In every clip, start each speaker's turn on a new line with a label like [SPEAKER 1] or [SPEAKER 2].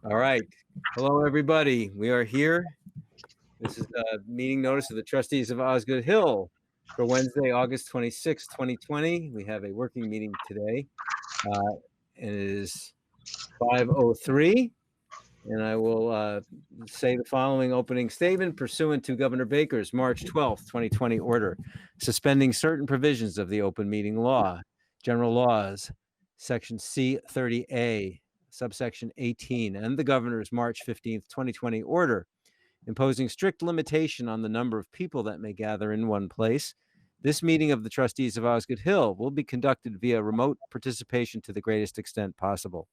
[SPEAKER 1] All right. Hello, everybody. We are here. This is a meeting notice of the Trustees of Osgood Hill for Wednesday, August 26, 2020. We have a working meeting today. And it is 5:03. And I will say the following opening statement pursuant to Governor Baker's March 12th, 2020 order, suspending certain provisions of the open meeting law, general laws, section C30A, subsection 18, and the governor's March 15th, 2020 order, imposing strict limitation on the number of people that may gather in one place. This meeting of the Trustees of Osgood Hill will be conducted via remote participation to the greatest extent possible.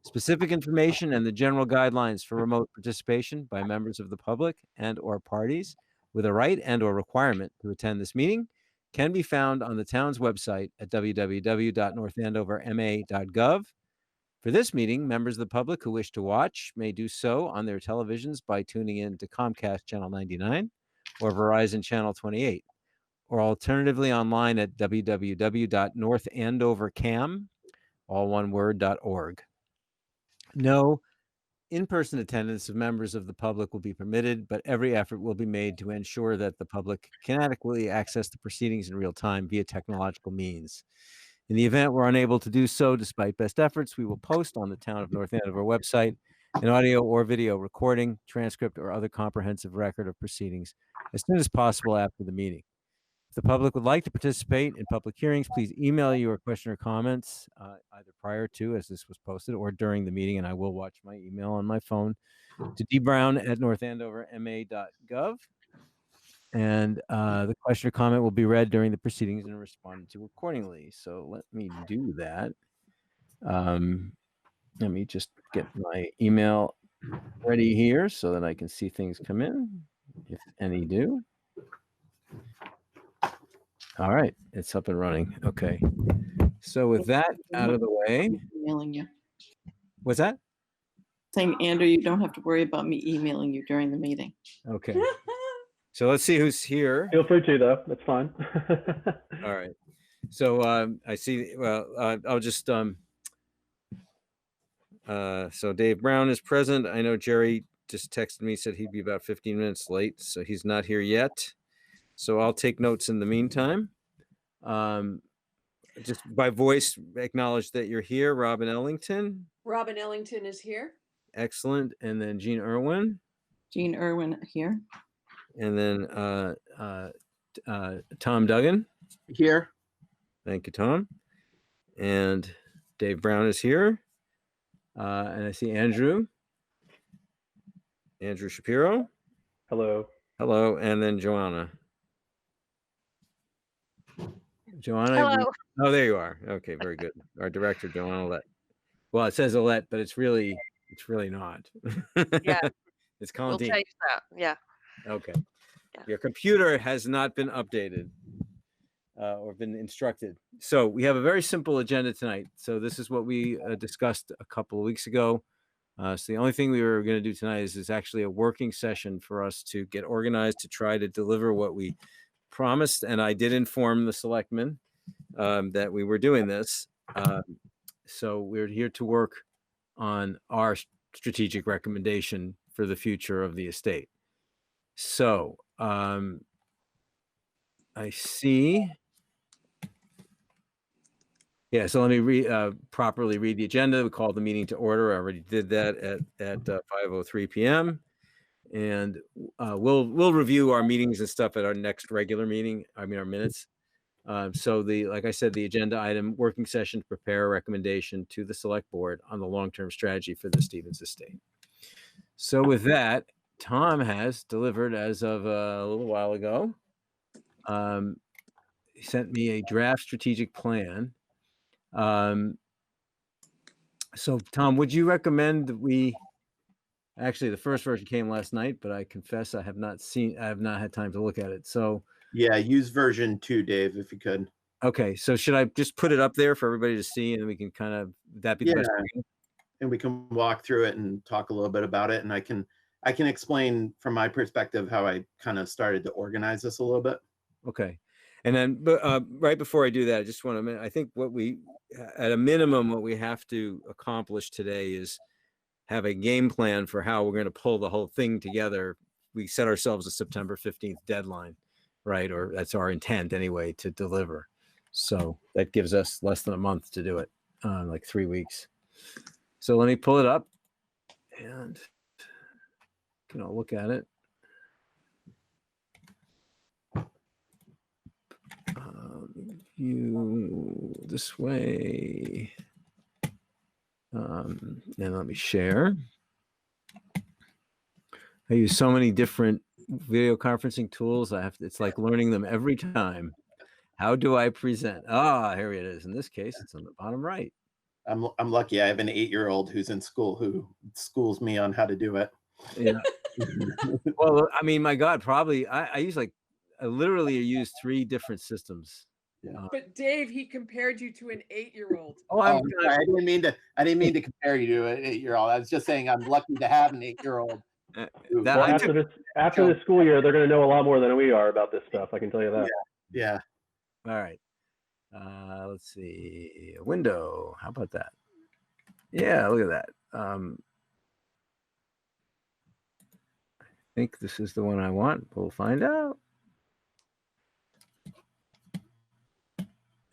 [SPEAKER 1] Specific information and the general guidelines for remote participation by members of the public and/or parties with a right and/or requirement to attend this meeting can be found on the town's website at www.northandoverma.gov. For this meeting, members of the public who wish to watch may do so on their televisions by tuning in to Comcast Channel 99 or Verizon Channel 28, or alternatively online at www.northandovercam, all one word, .org. No in-person attendance of members of the public will be permitted, but every effort will be made to ensure that the public can adequately access the proceedings in real time via technological means. In the event we're unable to do so, despite best efforts, we will post on the Town of North Andover website an audio or video recording, transcript, or other comprehensive record of proceedings as soon as possible after the meeting. If the public would like to participate in public hearings, please email your question or comments either prior to, as this was posted, or during the meeting, and I will watch my email on my phone, to dbrown@northandoverma.gov. And the question or comment will be read during the proceedings and responded to accordingly. So let me do that. Let me just get my email ready here so that I can see things come in, if any do. All right, it's up and running. Okay. So with that out of the way,
[SPEAKER 2] emailing you.
[SPEAKER 1] what's that?
[SPEAKER 2] Saying, Andrew, you don't have to worry about me emailing you during the meeting.
[SPEAKER 1] Okay. So let's see who's here.
[SPEAKER 3] Feel free to, though. That's fine.
[SPEAKER 1] All right. So I see. Well, I'll just. So Dave Brown is present. I know Jerry just texted me, said he'd be about 15 minutes late, so he's not here yet. So I'll take notes in the meantime. Just by voice, acknowledge that you're here. Robin Ellington.
[SPEAKER 4] Robin Ellington is here.
[SPEAKER 1] Excellent. And then Jean Irwin.
[SPEAKER 2] Jean Irwin here.
[SPEAKER 1] And then Tom Duggan.
[SPEAKER 5] Here.
[SPEAKER 1] Thank you, Tom. And Dave Brown is here. And I see Andrew Shapiro.
[SPEAKER 3] Hello.
[SPEAKER 1] Hello. And then Joanna.
[SPEAKER 4] Hello.
[SPEAKER 1] Oh, there you are. Okay, very good. Our director, Joanna Lett. Well, it says Alette, but it's really not.
[SPEAKER 4] Yeah.
[SPEAKER 1] It's
[SPEAKER 4] We'll
[SPEAKER 1] Colleen.
[SPEAKER 4] change that. Yeah.
[SPEAKER 1] Okay.
[SPEAKER 4] Yeah.
[SPEAKER 1] Your computer has not been updated or been instructed. So we have a very simple agenda tonight. So this is what we discussed a couple of weeks ago. So the only thing we were going to do tonight is actually a working session for us to get organized to try to deliver what we promised. And I did inform the selectmen that we were doing this. So we're here to work on our strategic recommendation for the future of the estate. So I see. Yeah, so let me properly read the agenda. We called the meeting to order. I already did that at 5:03 p.m. And we'll review our meetings and stuff at our next regular meeting. I mean, our minutes. So like I said, the agenda item, working session to prepare a recommendation to the select board on the long-term strategy for the Stevens estate. So with that, Tom has delivered as of a little while ago. He sent me a draft strategic plan. So Tom, would you recommend that actually the first version came last night, but I confess I have not had time to look at it. So
[SPEAKER 5] yeah, use version 2, Dave, if you could.
[SPEAKER 1] Okay, so should I just put it up there for everybody to see, and we can kind of that be the best way?
[SPEAKER 5] And we can walk through it and talk a little bit about it, and I can explain from my perspective how I kind of started to organize this a little bit.
[SPEAKER 1] Okay, and then right before I do that, I just want to. I think at a minimum, what we have to accomplish today is have a game plan for how we're going to pull the whole thing together. We set ourselves a September 15th deadline, right? Or that's our intent anyway, to deliver. So that gives us less than a month to do it, like 3 weeks. So let me pull it up and look at it. View this way. And let me share. I use so many different video conferencing tools. It's like learning them every time. How do I present? Here it is. In this case, it's on the bottom right.
[SPEAKER 5] I'm lucky. I have an 8-year-old who's in school who schools me on how to do it.
[SPEAKER 1] Yeah. Well, I mean, my God, probably I literally use 3 different systems.
[SPEAKER 5] Yeah.
[SPEAKER 4] But Dave, he compared you to an 8-year-old.
[SPEAKER 5] I didn't mean to compare you to an 8-year-old. I was just saying I'm lucky to have an 8-year-old.
[SPEAKER 3] After this school year, they're going to know a lot more than we are about this stuff. I can tell you that.
[SPEAKER 5] Yeah.
[SPEAKER 1] All right. Let's see. A window. How about that? Yeah, look at that. I think this is the one I want. We'll find out.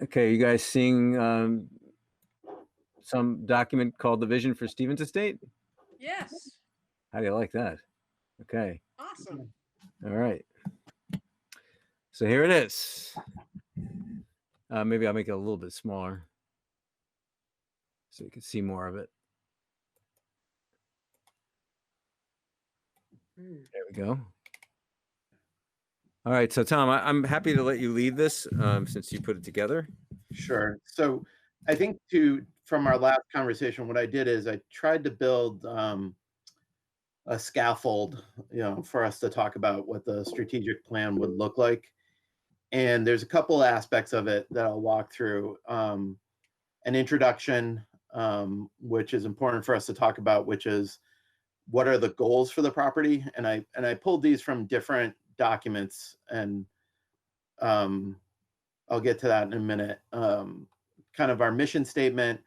[SPEAKER 1] Okay, you guys seeing some document called the Vision for Stevens Estate?
[SPEAKER 4] Yes.
[SPEAKER 1] How do you like that? Okay.
[SPEAKER 4] Awesome.
[SPEAKER 1] All right. So here it is. Maybe I'll make it a little bit smaller so you can see more of it. There we go. All right. So Tom, I'm happy to let you lead this since you put it together.
[SPEAKER 5] Sure. So I think from our last conversation, what I did is I tried to build a scaffold, for us to talk about what the strategic plan would look like. And there's a couple aspects of it that I'll walk through. An introduction, which is important for us to talk about, which is what are the goals for the property. And I pulled these from different documents, and I'll get to that in a minute. Kind of our mission statement,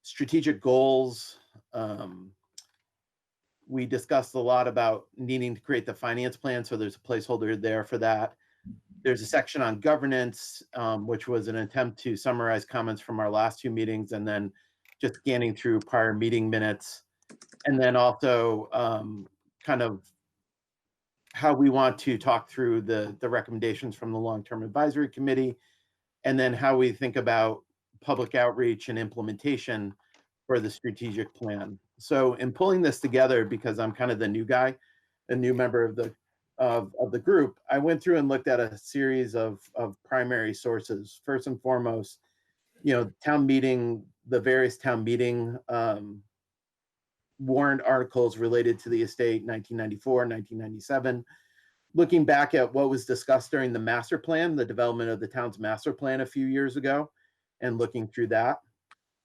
[SPEAKER 5] strategic goals. We discussed a lot about needing to create the finance plan, so there's a placeholder there for that. There's a section on governance, which was an attempt to summarize comments from our last 2 meetings, and then just scanning through prior meeting minutes. And then also kind of how we want to talk through the recommendations from the long-term advisory committee, and then how we think about public outreach and implementation for the strategic plan. So in pulling this together, because I'm kind of the new guy, a new member of the group, I went through and looked at a series of primary sources. First and foremost, town meeting, the various town meeting warrant articles related to the estate, 1994, 1997. Looking back at what was discussed during the master plan, the development of the town's master plan a few years ago, and looking through that.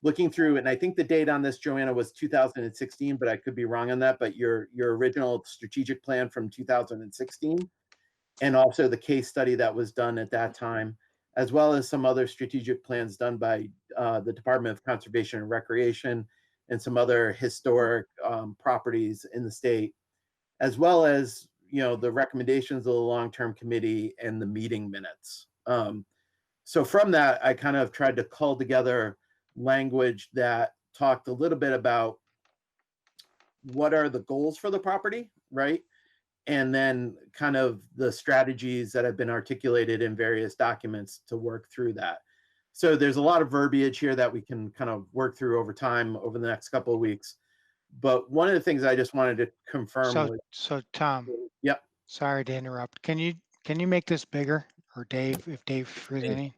[SPEAKER 5] Looking through, and I think the date on this, Joanna, was 2016, but I could be wrong on that, but your original strategic plan from 2016, and also the case study that was done at that time, as well as some other strategic plans done by the Department of Conservation and Recreation and some other historic properties in the state, as well as the recommendations of the long-term committee and the meeting minutes. So from that, I kind of tried to cull together language that talked a little bit about what are the goals for the property, right? And then kind of the strategies that have been articulated in various documents to work through that. So there's a lot of verbiage here that we can kind of work through over time over the next couple of weeks. But one of the things I just wanted to confirm
[SPEAKER 6] So Tom,
[SPEAKER 5] yep.
[SPEAKER 6] Sorry to interrupt. Can you make this bigger, or Dave, if Dave's presenting?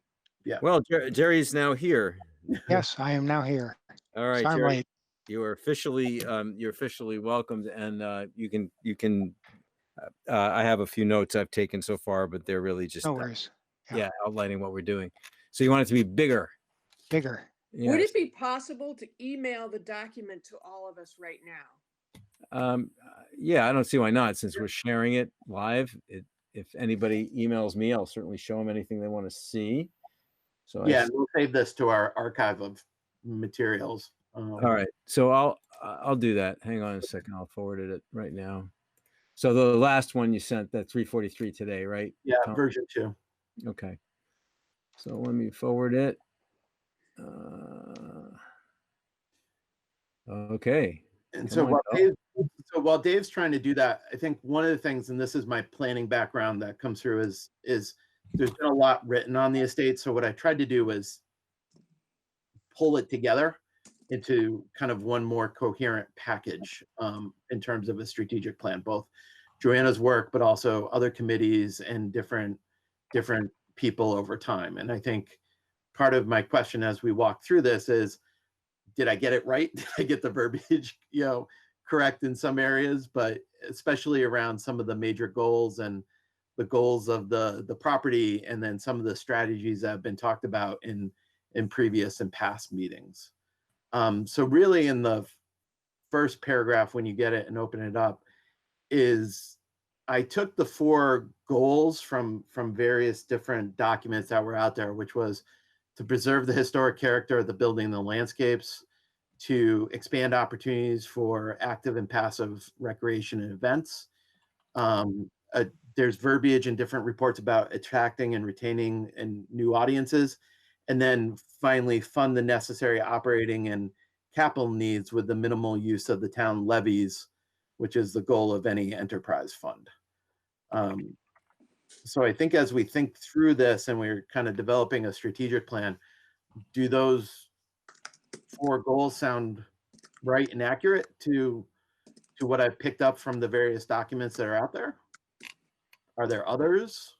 [SPEAKER 5] Yeah.
[SPEAKER 1] Well, Jerry's now here.
[SPEAKER 6] Yes, I am now here.
[SPEAKER 1] All right,
[SPEAKER 6] Sorry, I'm
[SPEAKER 1] Jerry,
[SPEAKER 6] late.
[SPEAKER 1] you are officially welcomed, and you can. I have a few notes I've taken so far, but they're really just
[SPEAKER 6] No worries.
[SPEAKER 1] outlining what we're doing. So you want it to be bigger.
[SPEAKER 6] Bigger.
[SPEAKER 4] Would it be possible to email the document to all of us right now?
[SPEAKER 1] Yeah, I don't see why not, since we're sharing it live. If anybody emails me, I'll certainly show them anything they want to see. So
[SPEAKER 5] yeah, we'll save this to our archive of materials.
[SPEAKER 1] All right, so I'll do that. Hang on a second. I'll forward it right now. So the last one you sent, that 343 today, right?
[SPEAKER 5] Yeah,
[SPEAKER 1] Tom?
[SPEAKER 5] version 2.
[SPEAKER 1] Okay. So let me forward it. Okay.
[SPEAKER 5] And
[SPEAKER 1] Come
[SPEAKER 5] so
[SPEAKER 1] on,
[SPEAKER 5] while Dave's trying to do that, I think one of the things, and this is my planning background that comes through, is there's been a lot written on the estate. So what I tried to do was pull it together into kind of one more coherent package in terms of a strategic plan, both Joanna's work, but also other committees and different people over time. And I think part of my question as we walk through this is, did I get it right? Did I get the verbiage, correct in some areas, but especially around some of the major goals and the goals of the property, and then some of the strategies that have been talked about in previous and past meetings. So really in the first paragraph, when you get it and open it up, is I took the 4 goals from various different documents that were out there, which was to preserve the historic character of the building and the landscapes, to expand opportunities for active and passive recreation and events. There's verbiage in different reports about attracting and retaining and new audiences. And then finally, fund the necessary operating and capital needs with the minimal use of the town levies, which is the goal of any enterprise fund. So I think as we think through this and we're kind of developing a strategic plan, do those 4 goals sound right and accurate to what I've picked up from the various documents that are out there? Are there others?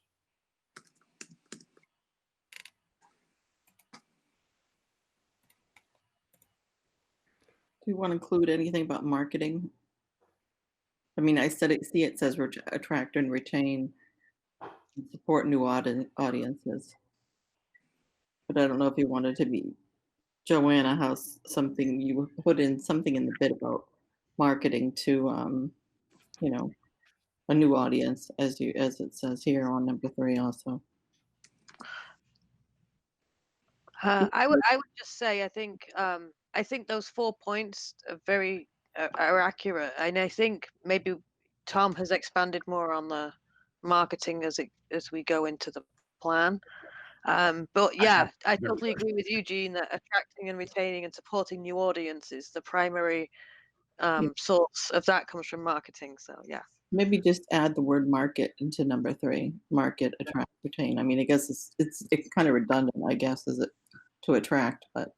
[SPEAKER 2] Do you want to include anything about marketing? I mean, I said it, see, it says attract and retain and support new audiences. But I don't know if you wanted to be Joanna House, something you put in something in the bit about marketing to, a new audience, as it says here on number 3 also.
[SPEAKER 7] I would just say I think those 4 points are accurate, and I think maybe Tom has expanded more on the marketing as we go into the plan. But yeah, I totally agree with you, Jean, that attracting and retaining and supporting new audiences, the primary source of that comes from marketing. So yeah.
[SPEAKER 2] Maybe just add the word market into number 3. Market, attract, retain. I mean, I guess it's kind of redundant, I guess, is it, to attract, but.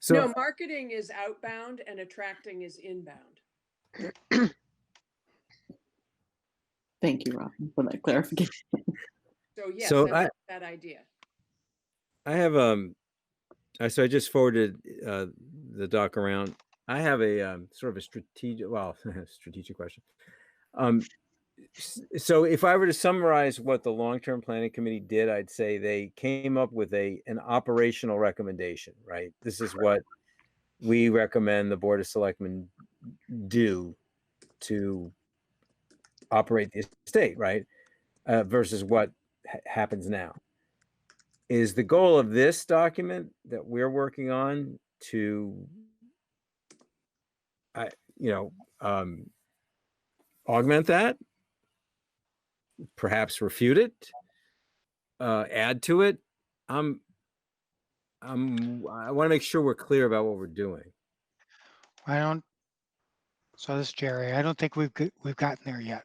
[SPEAKER 1] So
[SPEAKER 4] No, marketing is outbound and attracting is inbound.
[SPEAKER 2] Thank you, Robin, for that clarification.
[SPEAKER 4] So yes,
[SPEAKER 1] So
[SPEAKER 4] that's that idea.
[SPEAKER 1] I have so I just forwarded the doc around. I have a sort of a strategic question. So if I were to summarize what the long-term planning committee did, I'd say they came up with an operational recommendation, right? This is what we recommend the Board of Selectmen do to operate the estate, right? Versus what happens now. Is the goal of this document that we're working on to, augment that, perhaps refute it, add to it? I want to make sure we're clear about what we're doing.
[SPEAKER 6] So this is Jerry. I don't think we've gotten there yet.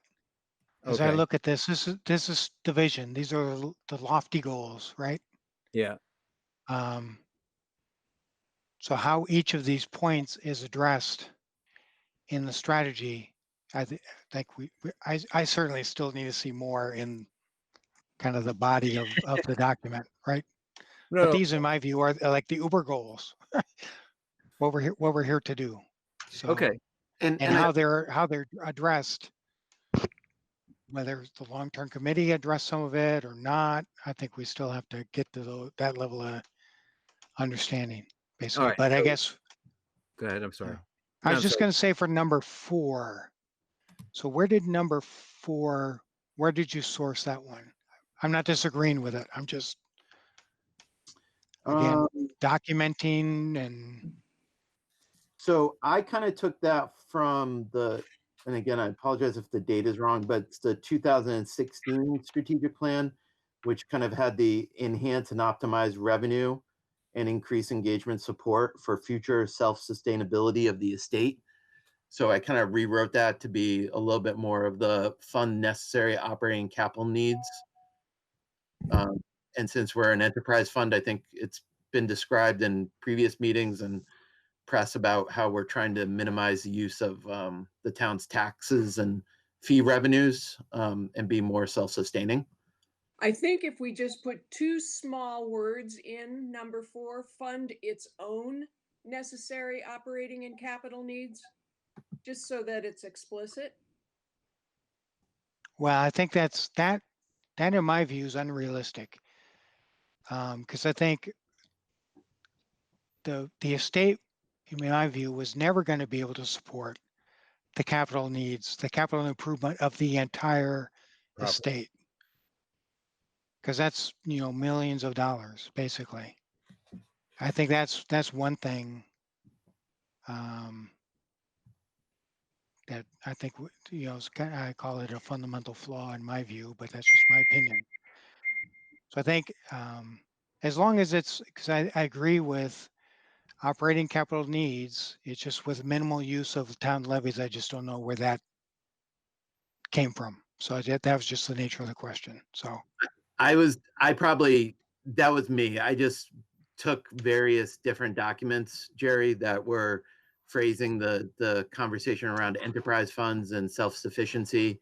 [SPEAKER 6] As
[SPEAKER 1] Okay.
[SPEAKER 6] I look at this is division. These are the lofty goals, right?
[SPEAKER 1] Yeah.
[SPEAKER 6] So how each of these points is addressed in the strategy, I think I certainly still need to see more in kind of the body of the document, right?
[SPEAKER 1] No,
[SPEAKER 6] But these, in my view, are like the Uber goals. what we're here to do. So,
[SPEAKER 1] okay.
[SPEAKER 5] And
[SPEAKER 6] how they're addressed, whether the long-term committee addressed some of it or not, I think we still have to get to that level of understanding, basically.
[SPEAKER 1] All right,
[SPEAKER 6] But I
[SPEAKER 1] so-
[SPEAKER 6] guess.
[SPEAKER 1] Go ahead. I'm sorry.
[SPEAKER 6] I was just going to say for number 4. So where did number 4? Where did you source that one? I'm not disagreeing with it. I'm just again documenting and
[SPEAKER 5] So I kind of took that from and again, I apologize if the date is wrong, but it's the 2016 strategic plan, which kind of had the enhance and optimize revenue and increase engagement support for future self-sustainability of the estate. So I kind of rewrote that to be a little bit more of the fund necessary operating capital needs. And since we're an enterprise fund, I think it's been described in previous meetings and press about how we're trying to minimize the use of the town's taxes and fee revenues and be more self-sustaining.
[SPEAKER 4] I think if we just put two small words in number 4, fund its own necessary operating and capital needs, just so that it's explicit.
[SPEAKER 6] Well, I think that in my view is unrealistic. Because I think the estate, in my view, was never going to be able to support the capital needs, the capital improvement of the entire
[SPEAKER 1] Property.
[SPEAKER 6] estate. Because that's, millions of dollars, basically. I think that's one thing that I think, I call it a fundamental flaw in my view, but that's just my opinion. So I think as long as because I agree with operating capital needs, it's just with minimal use of town levies. I just don't know where that came from. So that was just the nature of the question. So
[SPEAKER 5] That was me. I just took various different documents, Jerry, that were phrasing the conversation around enterprise funds and self-sufficiency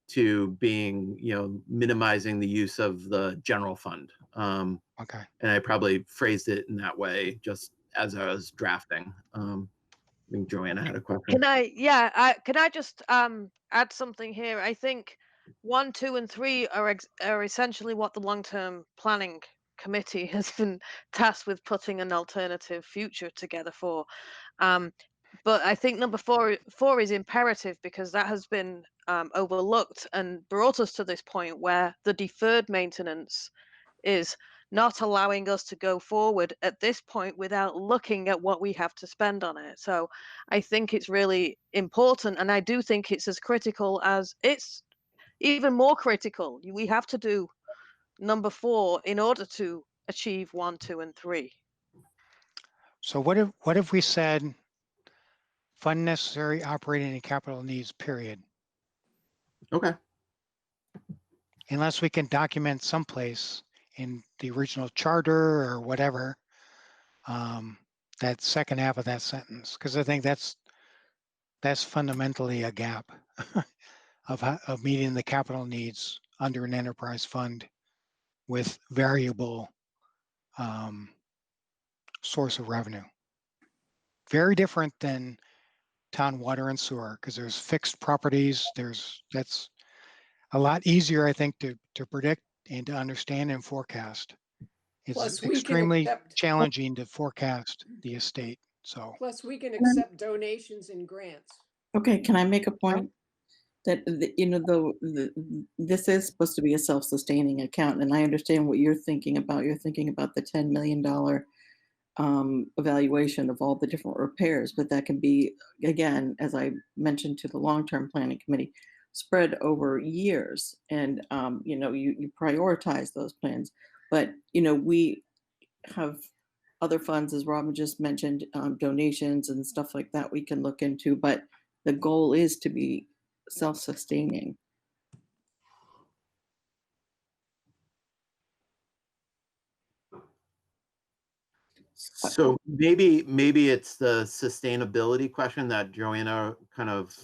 [SPEAKER 5] to being, minimizing the use of the general fund.
[SPEAKER 6] okay.
[SPEAKER 5] And I probably phrased it in that way just as I was drafting. I think Joanna had a question.
[SPEAKER 7] Can I just add something here? I think 1, 2, and 3 are essentially what the long-term planning committee has been tasked with putting an alternative future together for. But I think number 4 is imperative because that has been overlooked and brought us to this point where the deferred maintenance is not allowing us to go forward at this point without looking at what we have to spend on it. So I think it's really important, and I do think it's as critical as it's even more critical. We have to do number 4 in order to achieve 1, 2, and 3.
[SPEAKER 6] So what if we said fund necessary operating and capital needs, period?
[SPEAKER 5] Okay.
[SPEAKER 6] Unless we can document someplace in the original charter or whatever, that second half of that sentence, because I think that's fundamentally a gap of meeting the capital needs under an enterprise fund with variable source of revenue. Very different than town water and sewer, because there's fixed properties. That's a lot easier, I think, to predict and to understand and forecast. It's
[SPEAKER 4] Plus, we can
[SPEAKER 6] extremely
[SPEAKER 4] accept
[SPEAKER 6] challenging to forecast the estate. So
[SPEAKER 4] accept donations and grants.
[SPEAKER 2] Okay, can I make a point? That, this is supposed to be a self-sustaining account, and I understand what you're thinking about. You're thinking about the $10 million evaluation of all the different repairs, but that can be, again, as I mentioned to the long-term planning committee, spread over years, and you prioritize those plans. But we have other funds, as Robin just mentioned, donations and stuff like that we can look into, but the goal is to be self-sustaining.
[SPEAKER 5] So maybe it's the sustainability question that Joanna kind of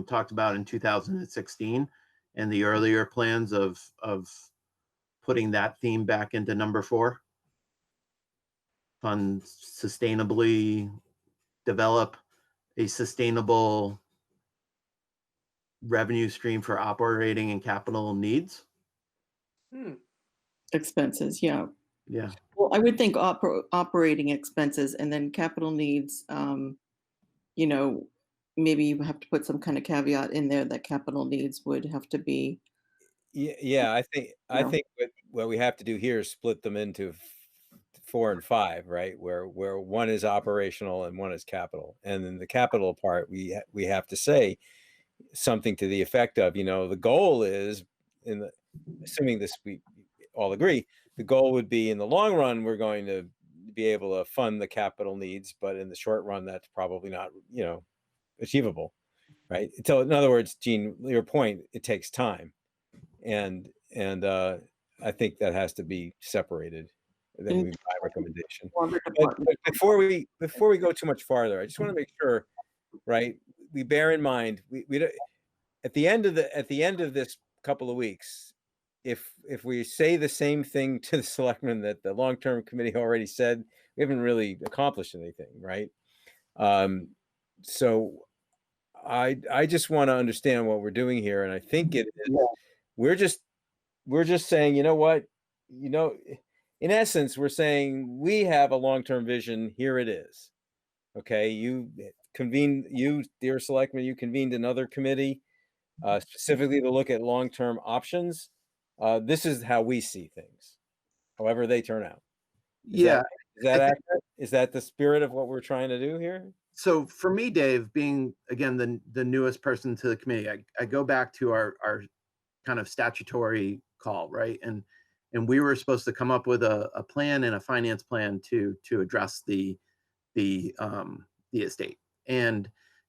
[SPEAKER 5] talked about in 2016 and the earlier plans of putting that theme back into number 4. Fund sustainably, develop a sustainable revenue stream for operating and capital needs.
[SPEAKER 2] Expenses, yeah.
[SPEAKER 5] Yeah.
[SPEAKER 2] Well, I would think operating expenses, and then capital needs, maybe you have to put some kind of caveat in there that capital needs would have to be.
[SPEAKER 1] Yeah, I think what we have to do here is split them into 4 and 5, right? Where one is operational and one is capital. And then the capital part, we have to say something to the effect of, the goal is, assuming this we all agree, the goal would be in the long run, we're going to be able to fund the capital needs, but in the short run, that's probably not, achievable, right? So in other words, Gene, your point, it takes time. And I think that has to be separated. That would be my recommendation. But before we go too much farther, I just want to make sure, right? We bear in mind we don't, at the end of this couple of weeks, if we say the same thing to the selectmen that the long-term committee already said, we haven't really accomplished anything, right? So I just want to understand what we're doing here, and I think it is we're just saying, you know what, in essence, we're saying we have a long-term vision. Here it is. Okay, you, dear selectmen, you convened another committee specifically to look at long-term options. This is how we see things, however they turn out. Is that accurate? Is that the spirit of what we're trying to do here?
[SPEAKER 5] So for me, Dave, being again the newest person to the committee, I go back to our kind of statutory call, right? And we were supposed to come up with a plan and a finance plan to address the estate. And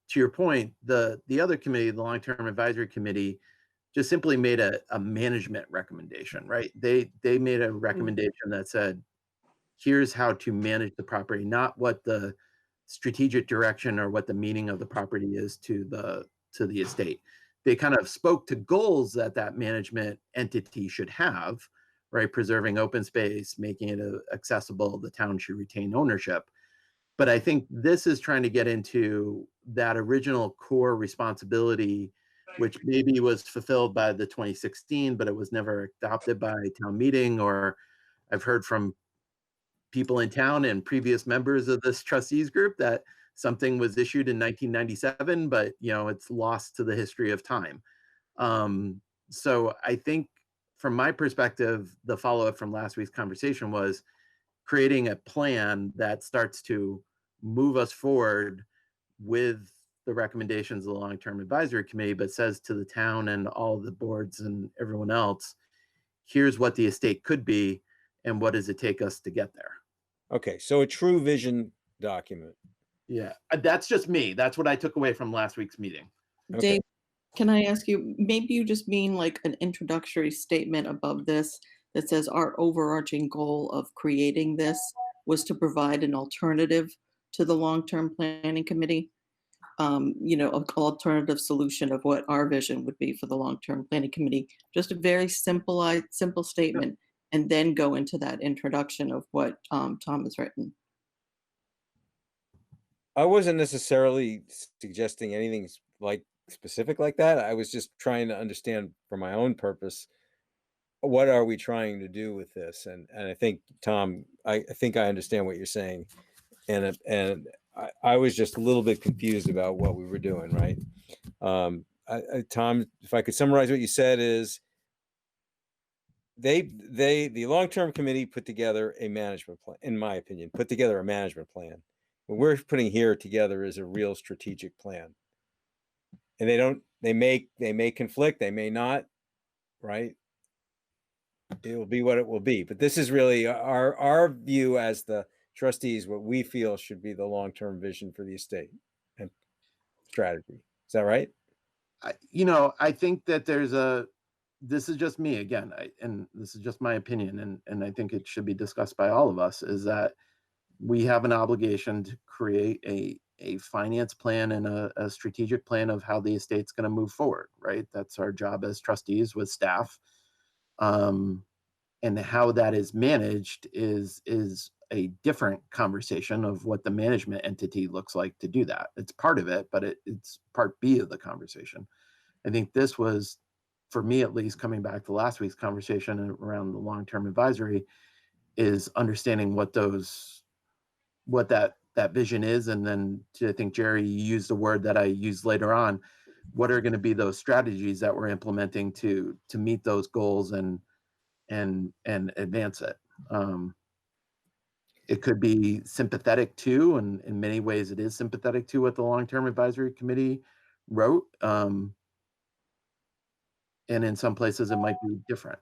[SPEAKER 5] to your point, the other committee, the long-term advisory committee, just simply made a management recommendation, right? They made a recommendation that said, here's how to manage the property, not what the strategic direction or what the meaning of the property is to the estate. They kind of spoke to goals that management entity should have, right? Preserving open space, making it accessible, the town should retain ownership. But I think this is trying to get into that original core responsibility, which maybe was fulfilled by the 2016, but it was never adopted by town meeting, or I've heard from people in town and previous members of this trustees group that something was issued in 1997, but it's lost to the history of time. So I think from my perspective, the follow-up from last week's conversation was creating a plan that starts to move us forward with the recommendations of the long-term advisory committee, but says to the town and all the boards and everyone else, here's what the estate could be and what does it take us to get there.
[SPEAKER 1] Okay, so a true vision document.
[SPEAKER 5] Yeah, that's just me. That's what I took away from last week's meeting.
[SPEAKER 1] Okay.
[SPEAKER 2] Dave, can I ask you, maybe you just mean like an introductory statement above this that says our overarching goal of creating this was to provide an alternative to the long-term planning committee? An alternative solution of what our vision would be for the long-term planning committee. Just a very simple statement, and then go into that introduction of what Tom has written.
[SPEAKER 1] I wasn't necessarily suggesting anything like specific like that. I was just trying to understand for my own purpose, what are we trying to do with this? And I think, Tom, I think I understand what you're saying. And I was just a little bit confused about what we were doing, right? Tom, if I could summarize what you said is, the long-term committee put together a management plan, in my opinion, put together a management plan. What we're putting here together is a real strategic plan. And they may conflict, they may not, right? It will be what it will be. But this is really our view as the trustees, what we feel should be the long-term vision for the estate and strategy. Is that right?
[SPEAKER 5] I think that this is just me again, and this is just my opinion, and I think it should be discussed by all of us, is that we have an obligation to create a finance plan and a strategic plan of how the estate's going to move forward, right? That's our job as trustees with staff. And how that is managed is a different conversation of what the management entity looks like to do that. It's part of it, but it's part B of the conversation. I think this was, for me at least, coming back to last week's conversation around the long-term advisory, is understanding what that vision is. And then I think Jerry used the word that I used later on, what are going to be those strategies that we're implementing to meet those goals and advance it. It could be sympathetic to, and in many ways it is sympathetic to what the long-term advisory committee wrote. And in some places it might be different.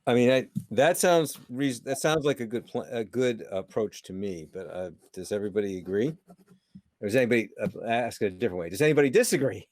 [SPEAKER 1] I mean, that sounds like a good approach to me. But does everybody agree? Or does anybody ask it a different way? Does anybody disagree?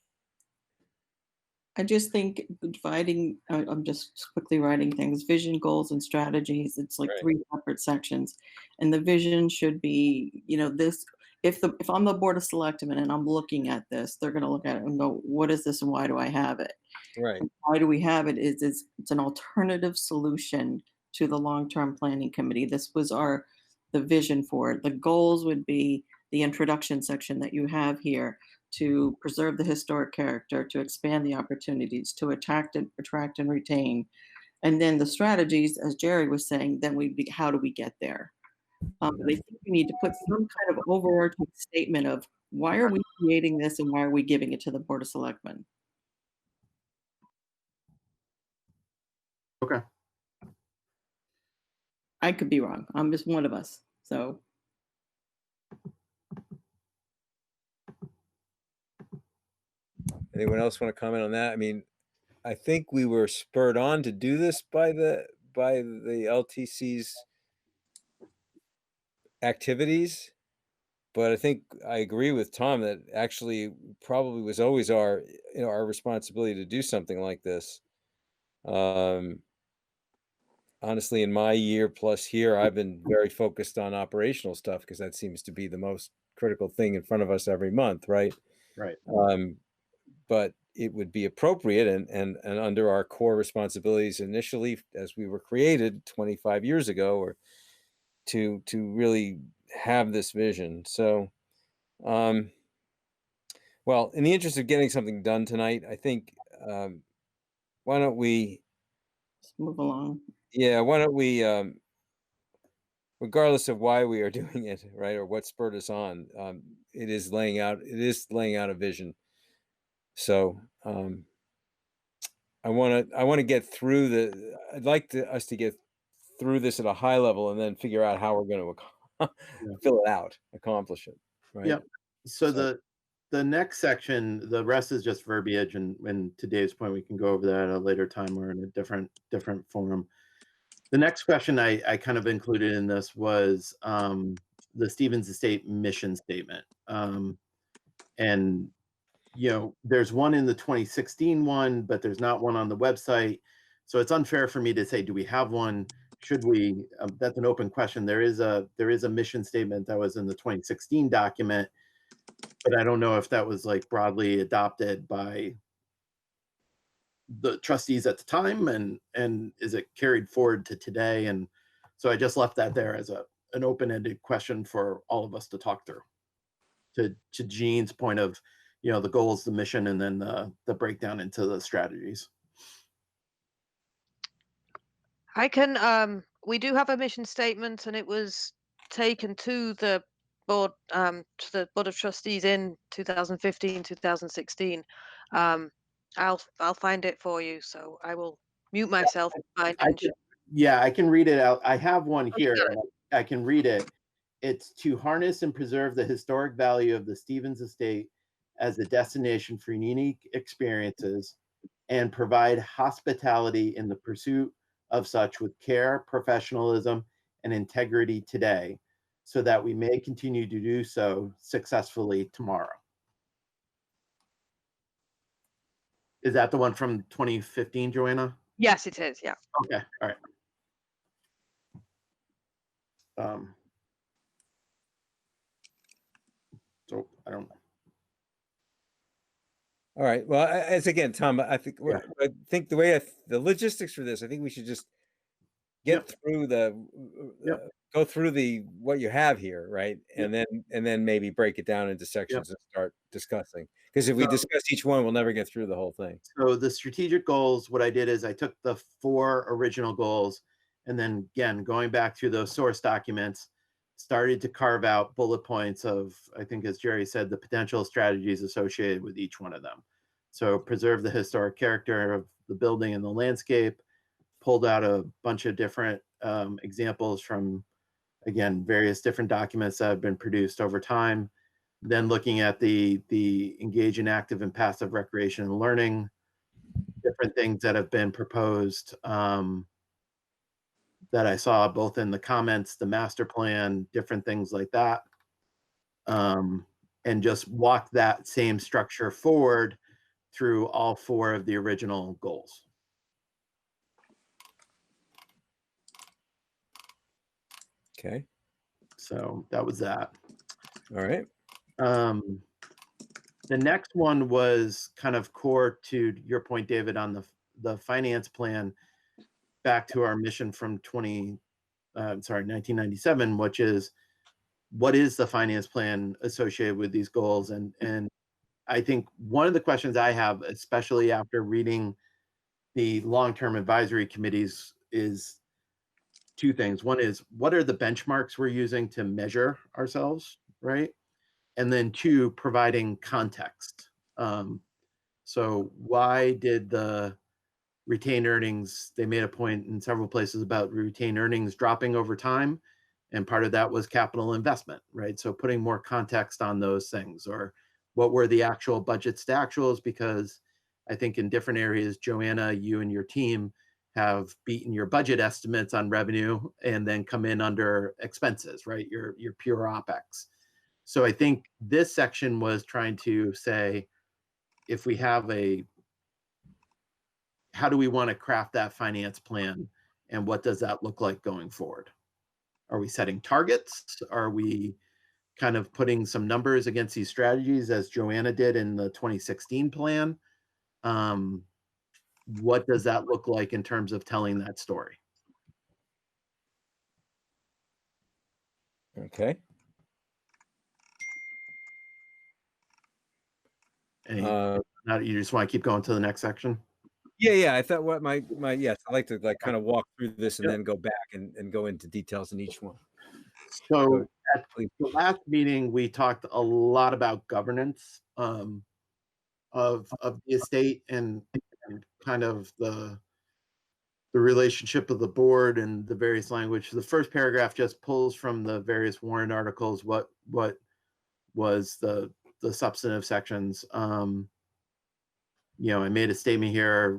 [SPEAKER 2] I just think dividing, I'm just quickly writing things, vision, goals, and strategies. It's like
[SPEAKER 1] Right.
[SPEAKER 2] 3 separate sections. And the vision should be, this, if I'm the Board of Selectmen and I'm looking at this, they're going to look at it and go, what is this and why do I have it?
[SPEAKER 1] Right.
[SPEAKER 2] And why do we have it is it's an alternative solution to the long-term planning committee. This was the vision for it. The goals would be the introduction section that you have here, to preserve the historic character, to expand the opportunities, to attract and retain. And then the strategies, as Jerry was saying, then how do we get there? But I think we need to put some kind of overarching statement of why are we creating this and why are we giving it to the Board of Selectmen?
[SPEAKER 5] Okay.
[SPEAKER 2] I could be wrong. I'm just one of us. So
[SPEAKER 1] Anyone else want to comment on that? I mean, I think we were spurred on to do this by the LTC's activities, but I think I agree with Tom that actually probably was always our responsibility to do something like this. Honestly, in my year plus here, I've been very focused on operational stuff because that seems to be the most critical thing in front of us every month, right?
[SPEAKER 5] Right.
[SPEAKER 1] But it would be appropriate and under our core responsibilities initially, as we were created 25 years ago, or to really have this vision. So, well, in the interest of getting something done tonight, I think, why don't we,
[SPEAKER 2] just move along.
[SPEAKER 1] yeah, why don't we, regardless of why we are doing it, right, or what spurred us on, it is laying out a vision. So, I want to get through I'd like us to get through this at a high level and then figure out how we're going to fill it out, accomplish it. Right.
[SPEAKER 5] Yeah. So the next section, the rest is just verbiage, and to Dave's point, we can go over that at a later time or in a different forum. The next question I kind of included in this was the Stevens Estate mission statement. And there's one in the 2016 one, but there's not one on the website. So it's unfair for me to say, do we have one? Should we? That's an open question. There is a mission statement that was in the 2016 document, but I don't know if that was like broadly adopted by the trustees at the time, and is it carried forward to today? And so I just left that there as an open-ended question for all of us to talk through. To Jean's point of, the goals, the mission, and then the breakdown into the strategies.
[SPEAKER 7] I can, we do have a mission statement, and it was taken to the board of trustees in 2015, 2016. I'll find it for you, so I will mute myself.
[SPEAKER 5] I can read it out. I have one here. I can read it. It's to harness and preserve the historic value of the Stevens Estate as a destination for unique experiences and provide hospitality in the pursuit of such with care, professionalism, and integrity today, so that we may continue to do so successfully tomorrow. Is that the one from 2015, Joanna?
[SPEAKER 7] Yes, it is. Yeah.
[SPEAKER 5] Okay. All right. So I don't know.
[SPEAKER 1] All right. Well, as again, Tom, I think the way the logistics for this, I think we should just get through go through what you have here, right? And then maybe break it down into sections and start discussing. Because if we discuss each one, we'll never get through the whole thing.
[SPEAKER 5] So the strategic goals, what I did is I took the 4 original goals, and then again, going back through those source documents, started to carve out bullet points of, I think as Jerry said, the potential strategies associated with each one of them. So preserve the historic character of the building and the landscape, pulled out a bunch of different examples from, again, various different documents that have been produced over time. Then looking at the engage in active and passive recreation and learning, different things that have been proposed that I saw both in the comments, the master plan, different things like that. And just walk that same structure forward through all 4 of the original goals.
[SPEAKER 1] Okay.
[SPEAKER 5] So that was that.
[SPEAKER 1] All right.
[SPEAKER 5] The next one was kind of core to your point, David, on the finance plan, back to our mission from 1997, which is, what is the finance plan associated with these goals? And I think one of the questions I have, especially after reading the long-term advisory committees, is 2 things. One is, what are the benchmarks we're using to measure ourselves, right? And then 2, providing context. So why did the retained earnings, they made a point in several places about retained earnings dropping over time, and part of that was capital investment, right? So putting more context on those things, or what were the actual budgets to actuals, because I think in different areas, Joanna, you and your team have beaten your budget estimates on revenue and then come in under expenses, right? Your pure OpEx. So I think this section was trying to say, if we have how do we want to craft that finance plan, and what does that look like going forward? Are we setting targets? Are we kind of putting some numbers against these strategies, as Joanna did in the 2016 plan? What does that look like in terms of telling that story?
[SPEAKER 1] Okay.
[SPEAKER 5] And you just want to keep going to the next section?
[SPEAKER 1] Yeah. I thought what yes, I like to kind of walk through this and
[SPEAKER 5] Yep.
[SPEAKER 1] then go back and go into details in each one.
[SPEAKER 5] So at the last meeting, we talked a lot about governance of the estate, and kind of the relationship of the board and the various language. The first paragraph just pulls from the various warrant articles what was the substantive sections. I made a statement here,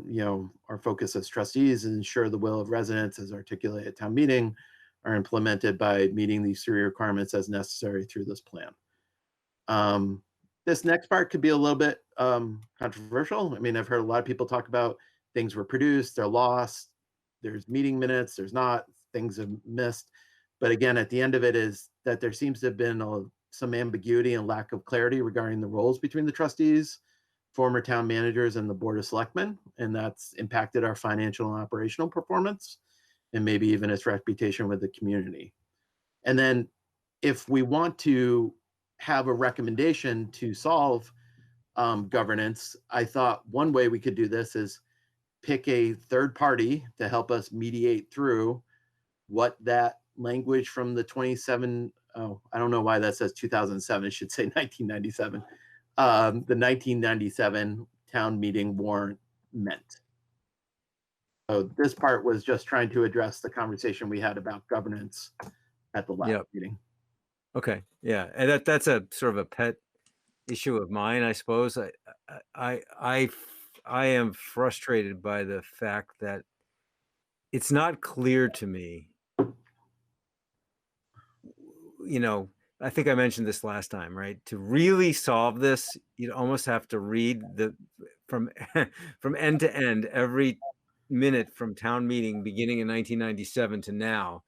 [SPEAKER 5] our focus as trustees is ensure the will of residents as articulated at town meeting are implemented by meeting these 3 requirements as necessary through this plan. This next part could be a little bit controversial. I mean, I've heard a lot of people talk about things were produced, they're lost, there's meeting minutes, there's not, things are missed. But again, at the end of it is that there seems to have been some ambiguity and lack of clarity regarding the roles between the trustees, former town managers, and the Board of Selectmen, and that's impacted our financial and operational performance, and maybe even its reputation with the community. And then if we want to have a recommendation to solve governance, I thought one way we could do this is pick a third party to help us mediate through what that language from the I don't know why that says 2007, it should say 1997. The 1997 town meeting warrant meant. So this part was just trying to address the conversation we had about governance at the last meeting.
[SPEAKER 1] Okay, yeah, and that's a sort of a pet issue of mine, I suppose. I am frustrated by the fact that it's not clear to me. I think I mentioned this last time, right? To really solve this, you'd almost have to read from end to end every minute from town meeting beginning in 1997 to now,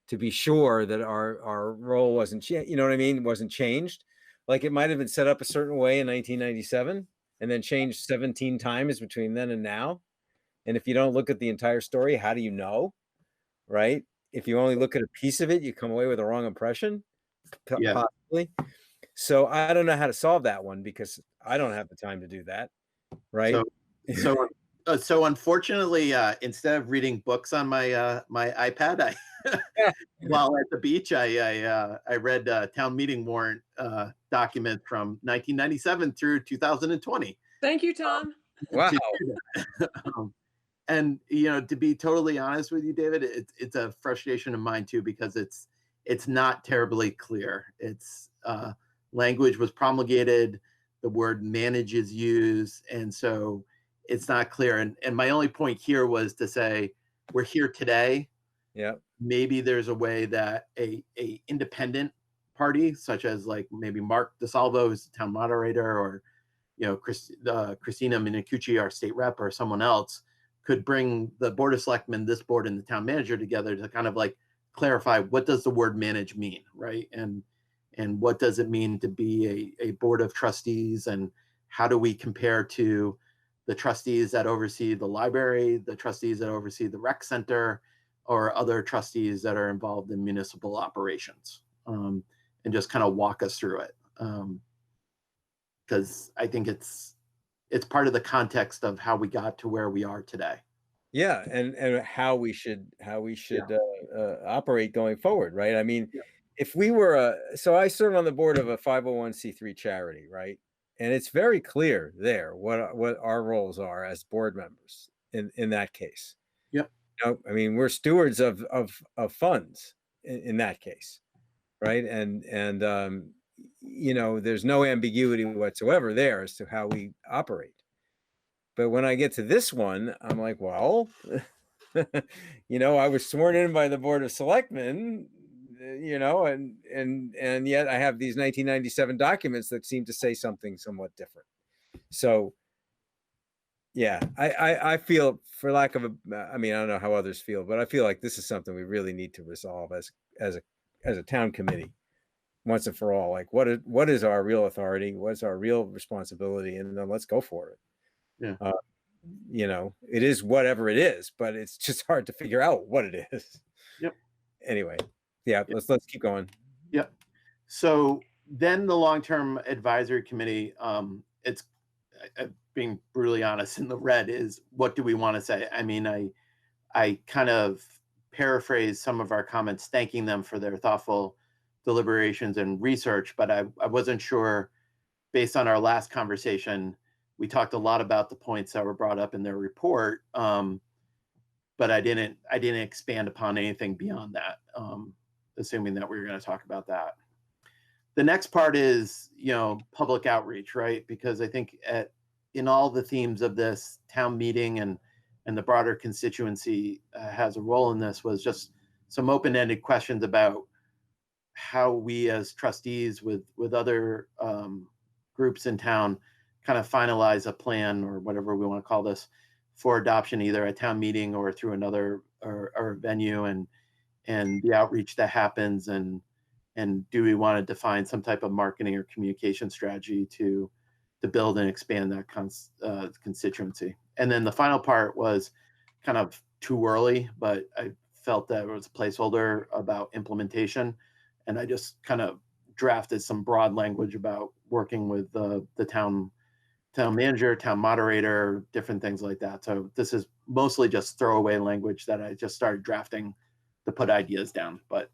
[SPEAKER 1] to be sure that our role wasn't wasn't changed. Like, it might have been set up a certain way in 1997 and then changed 17 times between then and now. And if you don't look at the entire story, how do you know, right? If you only look at a piece of it, you come away with the wrong impression, possibly. So I don't know how to solve that one, because I don't have the time to do that, right?
[SPEAKER 5] So unfortunately, instead of reading books on my my iPad, while at the beach, I read town meeting warrant document from 1997 through 2020.
[SPEAKER 4] Thank you, Tom.
[SPEAKER 1] Wow.
[SPEAKER 5] And to be totally honest with you, David, it's a frustration of mine too, because it's not terribly clear. It's language was promulgated, the word manage is used, and so it's not clear. And my only point here was to say we're here today.
[SPEAKER 1] Yeah.
[SPEAKER 5] Maybe there's a way that a independent party, such as like maybe Mark DeSalvo, who's the town moderator, or Christina Minicucci, our state rep, or someone else, could bring the Board of Selectmen, this board, and the town manager together to kind of like clarify what does the word manage mean, right? And what does it mean to be a board of trustees, and how do we compare to the trustees that oversee the library, the trustees that oversee the rec center, or other trustees that are involved in municipal operations, and just kind of walk us through it. Because I think it's part of the context of how we got to where we are today.
[SPEAKER 1] Yeah, and how we should operate going forward, right? I mean, if we were so I serve on the board of a 501c3 charity, right? And it's very clear there what our roles are as board members in that case.
[SPEAKER 5] Yep.
[SPEAKER 1] I mean, we're stewards of funds in that case, right? And there's no ambiguity whatsoever there as to how we operate. But when I get to this one, I'm like, well, I was sworn in by the Board of Selectmen, and yet I have these 1997 documents that seem to say something somewhat different. So, yeah, I feel, for lack of I don't know how others feel, but I feel like this is something we really need to resolve as a town committee once and for all. Like, what is our real authority? What's our real responsibility? And then let's go for it.
[SPEAKER 5] Yeah.
[SPEAKER 1] It is whatever it is, but it's just hard to figure out what it is.
[SPEAKER 5] Yep.
[SPEAKER 1] Anyway, yeah, let's keep going.
[SPEAKER 5] Yep. So then the long-term advisory committee, it's being brutally honest, in the red is, what do we want to say? I mean, I kind of paraphrase some of our comments, thanking them for their thoughtful deliberations and research, but I wasn't sure, based on our last conversation, we talked a lot about the points that were brought up in their report, but I didn't expand upon anything beyond that, assuming that we were going to talk about that. The next part is, public outreach, right? Because I think in all the themes of this town meeting and the broader constituency has a role in this, was just some open-ended questions about how we as trustees with other groups in town kind of finalize a plan, or whatever we want to call this, for adoption, either at town meeting or through another or venue, and the outreach that happens, and do we want to define some type of marketing or communication strategy to build and expand that constituency. And then the final part was kind of too early, but I felt that it was a placeholder about implementation, and I just kind of drafted some broad language about working with the town manager, town moderator, different things like that. So this is mostly just throwaway language that I just started drafting to put ideas down, but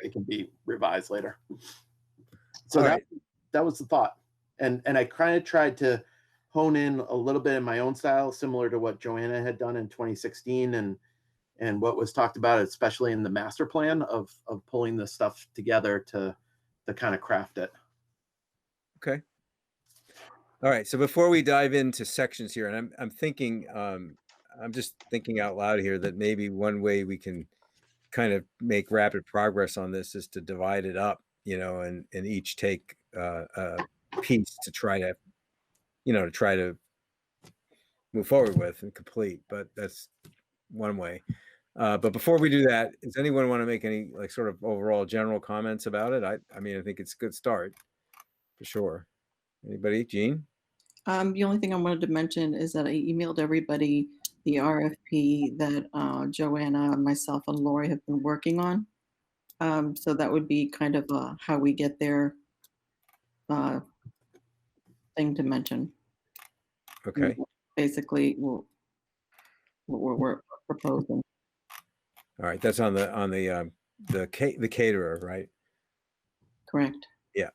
[SPEAKER 5] it can be revised later. So that was the thought. And I kind of tried to hone in a little bit in my own style, similar to what Joanna had done in 2016, and what was talked about, especially in the master plan, of pulling this stuff together to kind of craft it.
[SPEAKER 1] Okay. All right. So before we dive into sections here, and I'm thinking, I'm just thinking out loud here, that maybe one way we can kind of make rapid progress on this is to divide it up, and each take a piece to try to move forward with and complete. But that's one way. But before we do that, does anyone want to make any sort of overall general comments about it? I think it's a good start for sure. Anybody? Jean?
[SPEAKER 2] The only thing I wanted to mention is that I emailed everybody the RFP that Joanna, myself, and Lori have been working on. So that would be kind of how we get there thing to mention.
[SPEAKER 1] Okay.
[SPEAKER 2] Basically, what we're proposing.
[SPEAKER 1] All right. That's on the caterer, right?
[SPEAKER 2] Correct.
[SPEAKER 1] Yeah.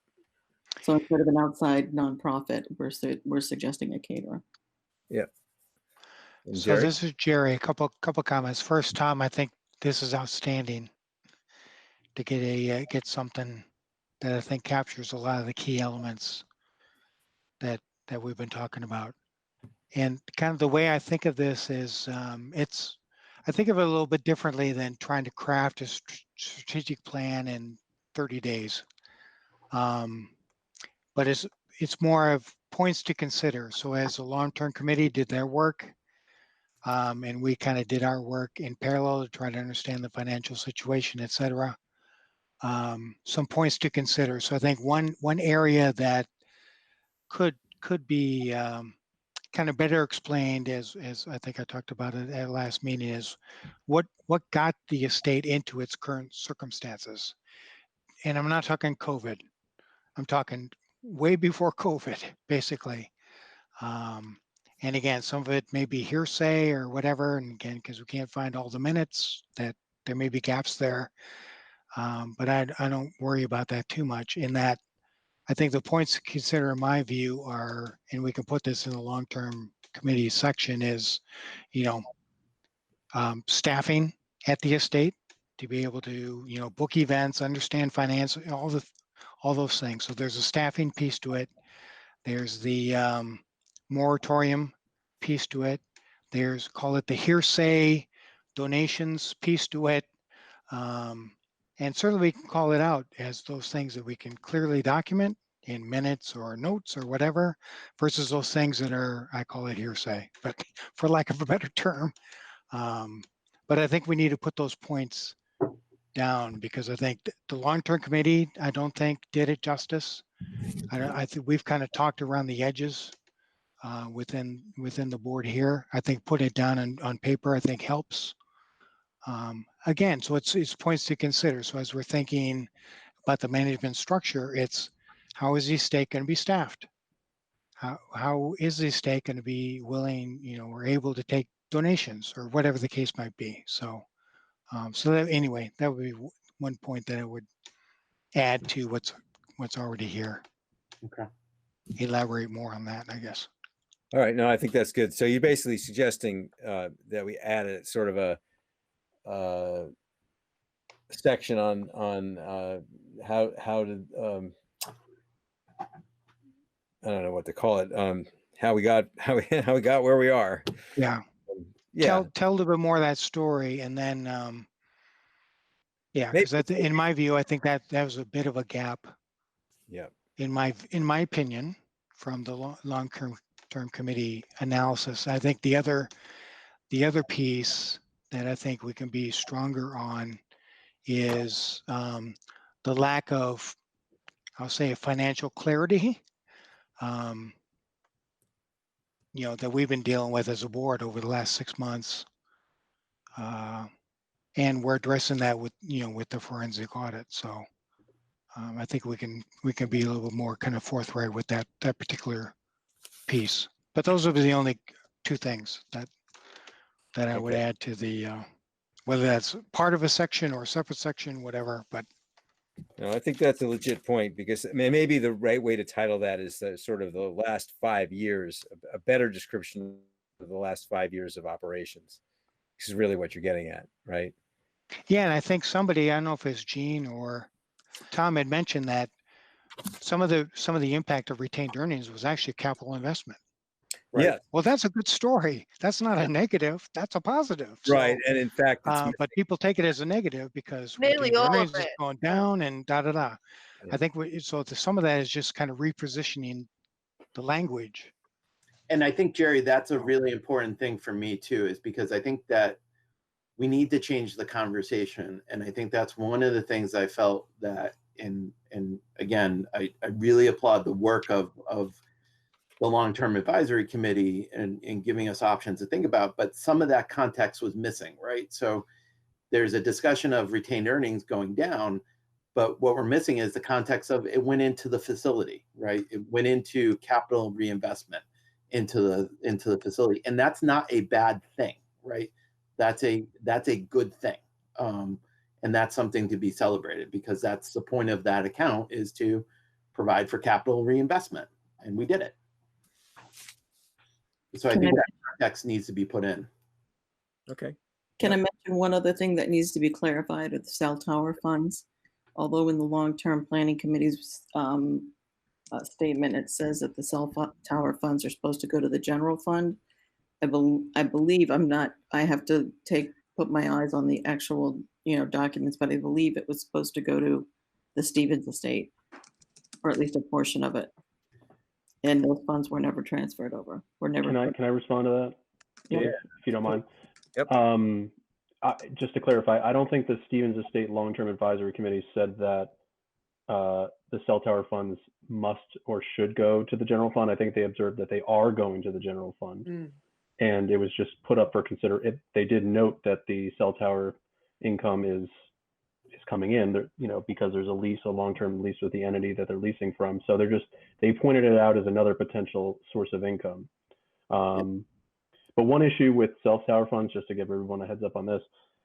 [SPEAKER 2] So instead of an outside nonprofit, we're suggesting a caterer.
[SPEAKER 1] Yeah. And
[SPEAKER 6] So
[SPEAKER 1] Jerry?
[SPEAKER 6] this is Jerry. A couple comments. First, Tom, I think this is outstanding to get something that I think captures a lot of the key elements that we've been talking about. And kind of the way I think of this is I think of it a little bit differently than trying to craft a strategic plan in 30 days. But it's more of points to consider. So as the long-term committee did their work, and we kind of did our work in parallel to try to understand the financial situation, et cetera. Some points to consider. So I think one area that could be kind of better explained, as I think I talked about it at last meeting, is what got the estate into its current circumstances. And I'm not talking COVID. I'm talking way before COVID, basically. And again, some of it may be hearsay or whatever. And again, because we can't find all the minutes, that there may be gaps there. But I don't worry about that too much. In that, I think the points to consider, in my view, are, and we can put this in the long-term committee section, is, staffing at the estate to be able to, book events, understand finance, all those things. So there's a staffing piece to it. There's the moratorium piece to it. There's, call it the hearsay donations piece to it. And certainly we can call it out as those things that we can clearly document in minutes or notes or whatever, versus those things that are, I call it hearsay, but for lack of a better term. But I think we need to put those points down, because I think the long-term committee, I don't think did it justice. I think we've kind of talked around the edges within the board here. I think put it down on paper, I think helps. Again, so it's points to consider. So as we're thinking about the management structure, it's how is the estate going to be staffed? How is the estate going to be willing, or able to take donations or whatever the case might be? So, so that, anyway, that would be one point that I would add to what's already here.
[SPEAKER 5] Okay.
[SPEAKER 6] Elaborate more on that, I guess.
[SPEAKER 1] All right. No, I think that's good. So you're basically suggesting that we added sort of a section on how to I don't know what to call it. How we got where we are.
[SPEAKER 6] Yeah.
[SPEAKER 1] Yeah.
[SPEAKER 6] Tell a little bit more of that story, and then yeah, because in my view, I think that was a bit of a gap.
[SPEAKER 1] Yeah.
[SPEAKER 6] In my opinion, from the long-term committee analysis, I think the other piece that I think we can be stronger on is the lack of, I'll say, financial clarity, that we've been dealing with as a board over the last 6 months. And we're addressing that with the forensic audit. So I think we can be a little bit more kind of forthright with that particular piece. But those would be the only two things that I would add to the, whether that's part of a section or a separate section, whatever. But
[SPEAKER 1] no, I think that's a legit point, because maybe the right way to title that is sort of the last 5 years, a better description of the last 5 years of operations. This is really what you're getting at, right?
[SPEAKER 6] yeah, and I think somebody, I don't know if it's Gene or Tom, had mentioned that some of the impact of retained earnings was actually capital investment.
[SPEAKER 5] Right.
[SPEAKER 1] Yeah.
[SPEAKER 6] Well, that's a good story. That's not a negative. That's a positive.
[SPEAKER 1] Right.
[SPEAKER 6] So,
[SPEAKER 1] And in fact,
[SPEAKER 6] but people take it as a negative because
[SPEAKER 7] Nearly
[SPEAKER 6] retained
[SPEAKER 7] all of
[SPEAKER 6] earnings is
[SPEAKER 7] it.
[SPEAKER 6] going down and da da da.
[SPEAKER 1] Yeah.
[SPEAKER 6] I think so. Some of that is just kind of repositioning the language.
[SPEAKER 5] And I think, Jerry, that's a really important thing for me too, is because I think that we need to change the conversation. And I think that's one of the things I felt that and again, I really applaud the work of the long-term advisory committee and giving us options to think about, but some of that context was missing, right? So there's a discussion of retained earnings going down, but what we're missing is the context of it went into the facility, right? It went into capital reinvestment into the facility, and that's not a bad thing, right? That's a good thing, and that's something to be celebrated, because that's the point of that account, is to provide for capital reinvestment, and we did it. So I think context needs to be put in.
[SPEAKER 1] Okay.
[SPEAKER 2] Can I mention one other thing that needs to be clarified with the cell tower funds? Although in the long-term planning committee's statement, it says that the tower funds are supposed to go to the general fund. I believe I have to put my eyes on the actual, documents, but I believe it was supposed to go to the Stevens estate, or at least a portion of it. And those funds were never transferred over.
[SPEAKER 3] Can I respond to that?
[SPEAKER 1] Yeah.
[SPEAKER 3] If you don't mind.
[SPEAKER 1] Yep.
[SPEAKER 3] Just to clarify, I don't think the Stevens Estate Long-Term Advisory Committee said that the cell tower funds must or should go to the general fund. I think they observed that they are going to the general fund. And it was just put up for they did note that the cell tower income is coming in, because there's a long-term lease with the entity that they're leasing from. So they pointed it out as another potential source of income. But one issue with cell tower funds, just to give everyone a heads up on this,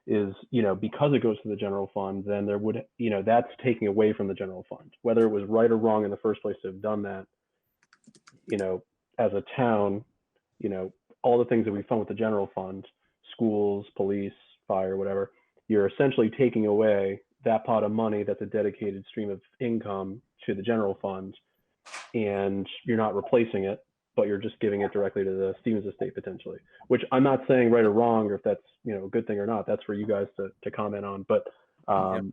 [SPEAKER 3] is, because it goes to the general fund, then there would, that's taking away from the general fund. Whether it was right or wrong in the first place to have done that, as a town, all the things that we fund with the general fund, schools, police, fire, whatever, you're essentially taking away that pot of money that's a dedicated stream of income to the general fund, and you're not replacing it, but you're just giving it directly to the Stevens estate potentially, which I'm not saying right or wrong, or if that's, a good thing or not. That's for you guys to comment on, but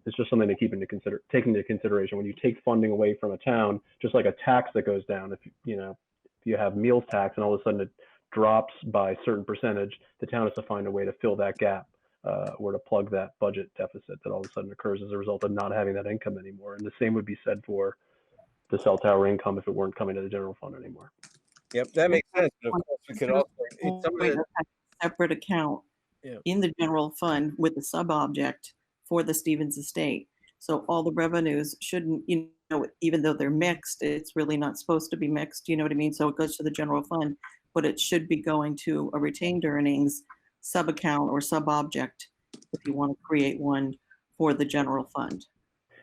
[SPEAKER 3] it's just something to take into consideration when you take funding away from a town, just like a tax that goes down. If you have meals tax and all of a sudden it drops by a certain percentage, the town has to find a way to fill that gap or to plug that budget deficit that all of a sudden occurs as a result of not having that income anymore. And the same would be said for the cell tower income if it weren't coming to the general fund anymore.
[SPEAKER 1] Yep, that makes sense. But of course, we could also
[SPEAKER 2] separate account in the general fund with the sub-object for the Stevens estate. So all the revenues shouldn't, even though they're mixed, it's really not supposed to be mixed. You know what I mean? So it goes to the general fund, but it should be going to a retained earnings sub-account or sub-object if you want to create one for the general fund.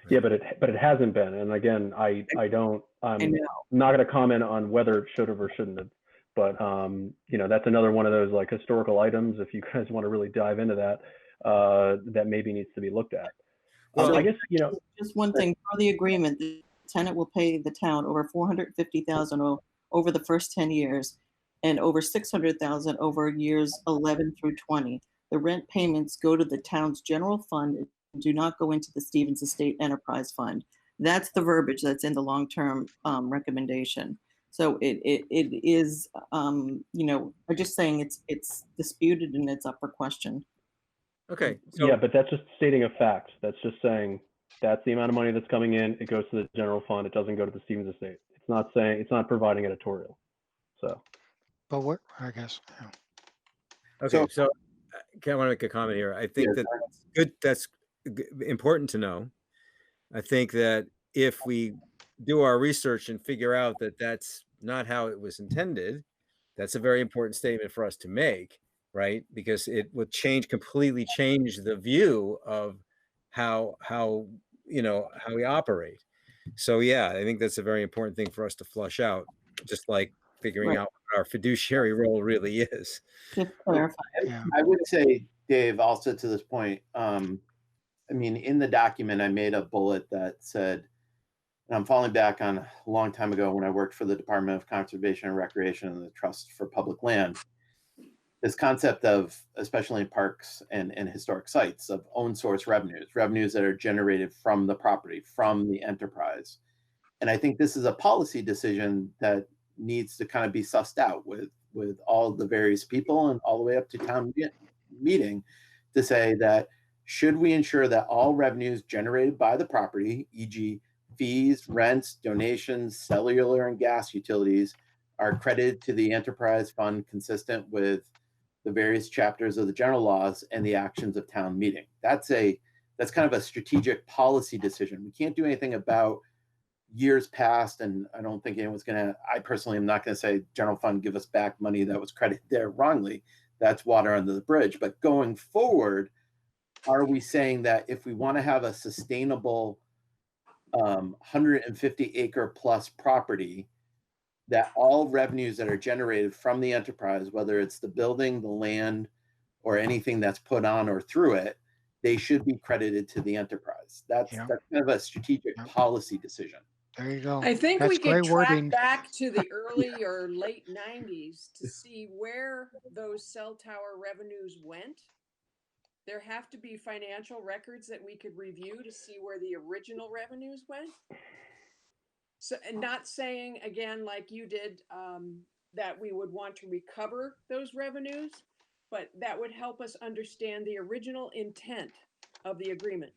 [SPEAKER 3] Yeah, but it hasn't been. And again, I'm not going to comment on whether it should have or shouldn't have. But that's another one of those like historical items. If you guys want to really dive into that, that maybe needs to be looked at.
[SPEAKER 2] Well,
[SPEAKER 3] I guess
[SPEAKER 2] just one thing for the agreement: the tenant will pay the town over $450,000 over the first 10 years, and over $600,000 over years 11 through 20. The rent payments go to the town's general fund and do not go into the Stevens Estate Enterprise Fund. That's the verbiage that's in the long-term recommendation. So it is, I'm just saying it's disputed and it's up for question.
[SPEAKER 1] Okay. So,
[SPEAKER 3] yeah, but that's just stating a fact. That's just saying that's the amount of money that's coming in. It goes to the general fund. It doesn't go to the Stevens estate. It's not providing editorial. So.
[SPEAKER 6] But what, I guess. Yeah.
[SPEAKER 1] Okay. So I want to make a comment here. I think that's good. That's important to know. I think that if we do our research and figure out that that's not how it was intended, that's a very important statement for us to make, right? Because it would completely change the view of how we operate. So yeah, I think that's a very important thing for us to flush out, just like figuring out what our fiduciary role really is.
[SPEAKER 2] Just clarify.
[SPEAKER 5] I would say, Dave, also to this point, in the document, I made a bullet that said, and I'm falling back on a long time ago when I worked for the Department of Conservation and Recreation and the Trust for Public Land, this concept of, especially in parks and historic sites, of own source revenues that are generated from the property, from the enterprise. And I think this is a policy decision that needs to kind of be sussed out with all the various people and all the way up to town meeting to say that should we ensure that all revenues generated by the property, e.g. fees, rents, donations, cellular and gas utilities, are credited to the enterprise fund consistent with the various chapters of the general laws and the actions of town meeting. That's kind of a strategic policy decision. We can't do anything about years past, and I don't think anyone's I personally am not going to say general fund, give us back money that was credited there wrongly. That's water under the bridge. But going forward, are we saying that if we want to have a sustainable 150 acre plus property, that all revenues that are generated from the enterprise, whether it's the building, the land, or anything that's put on or through it, they should be credited to the enterprise. That's
[SPEAKER 6] Yeah.
[SPEAKER 5] kind of a strategic
[SPEAKER 6] Yeah.
[SPEAKER 5] policy decision.
[SPEAKER 6] There you go.
[SPEAKER 4] I think
[SPEAKER 6] That's
[SPEAKER 4] we could
[SPEAKER 6] great
[SPEAKER 4] track
[SPEAKER 6] wording.
[SPEAKER 4] back to the early or late 90s to see where those cell tower revenues went. There have to be financial records that we could review to see where the original revenues went. So, and not saying again, like you did, that we would want to recover those revenues, but that would help us understand the original intent of the agreement.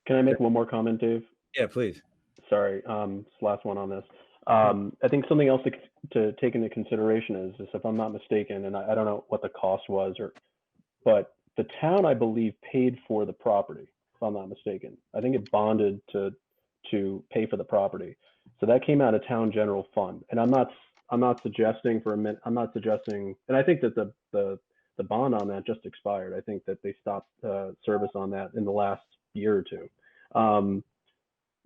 [SPEAKER 3] Can I make one more comment, Dave?
[SPEAKER 1] Yeah, please.
[SPEAKER 3] Sorry, this last one on this. I think something else to take into consideration is if I'm not mistaken, and I don't know what the cost was, but the town, I believe, paid for the property, if I'm not mistaken. I think it bonded to pay for the property. So that came out of town general fund. And I'm not suggesting for a minute, I'm not suggesting, and I think that the bond on that just expired. I think that they stopped service on that in the last year or two.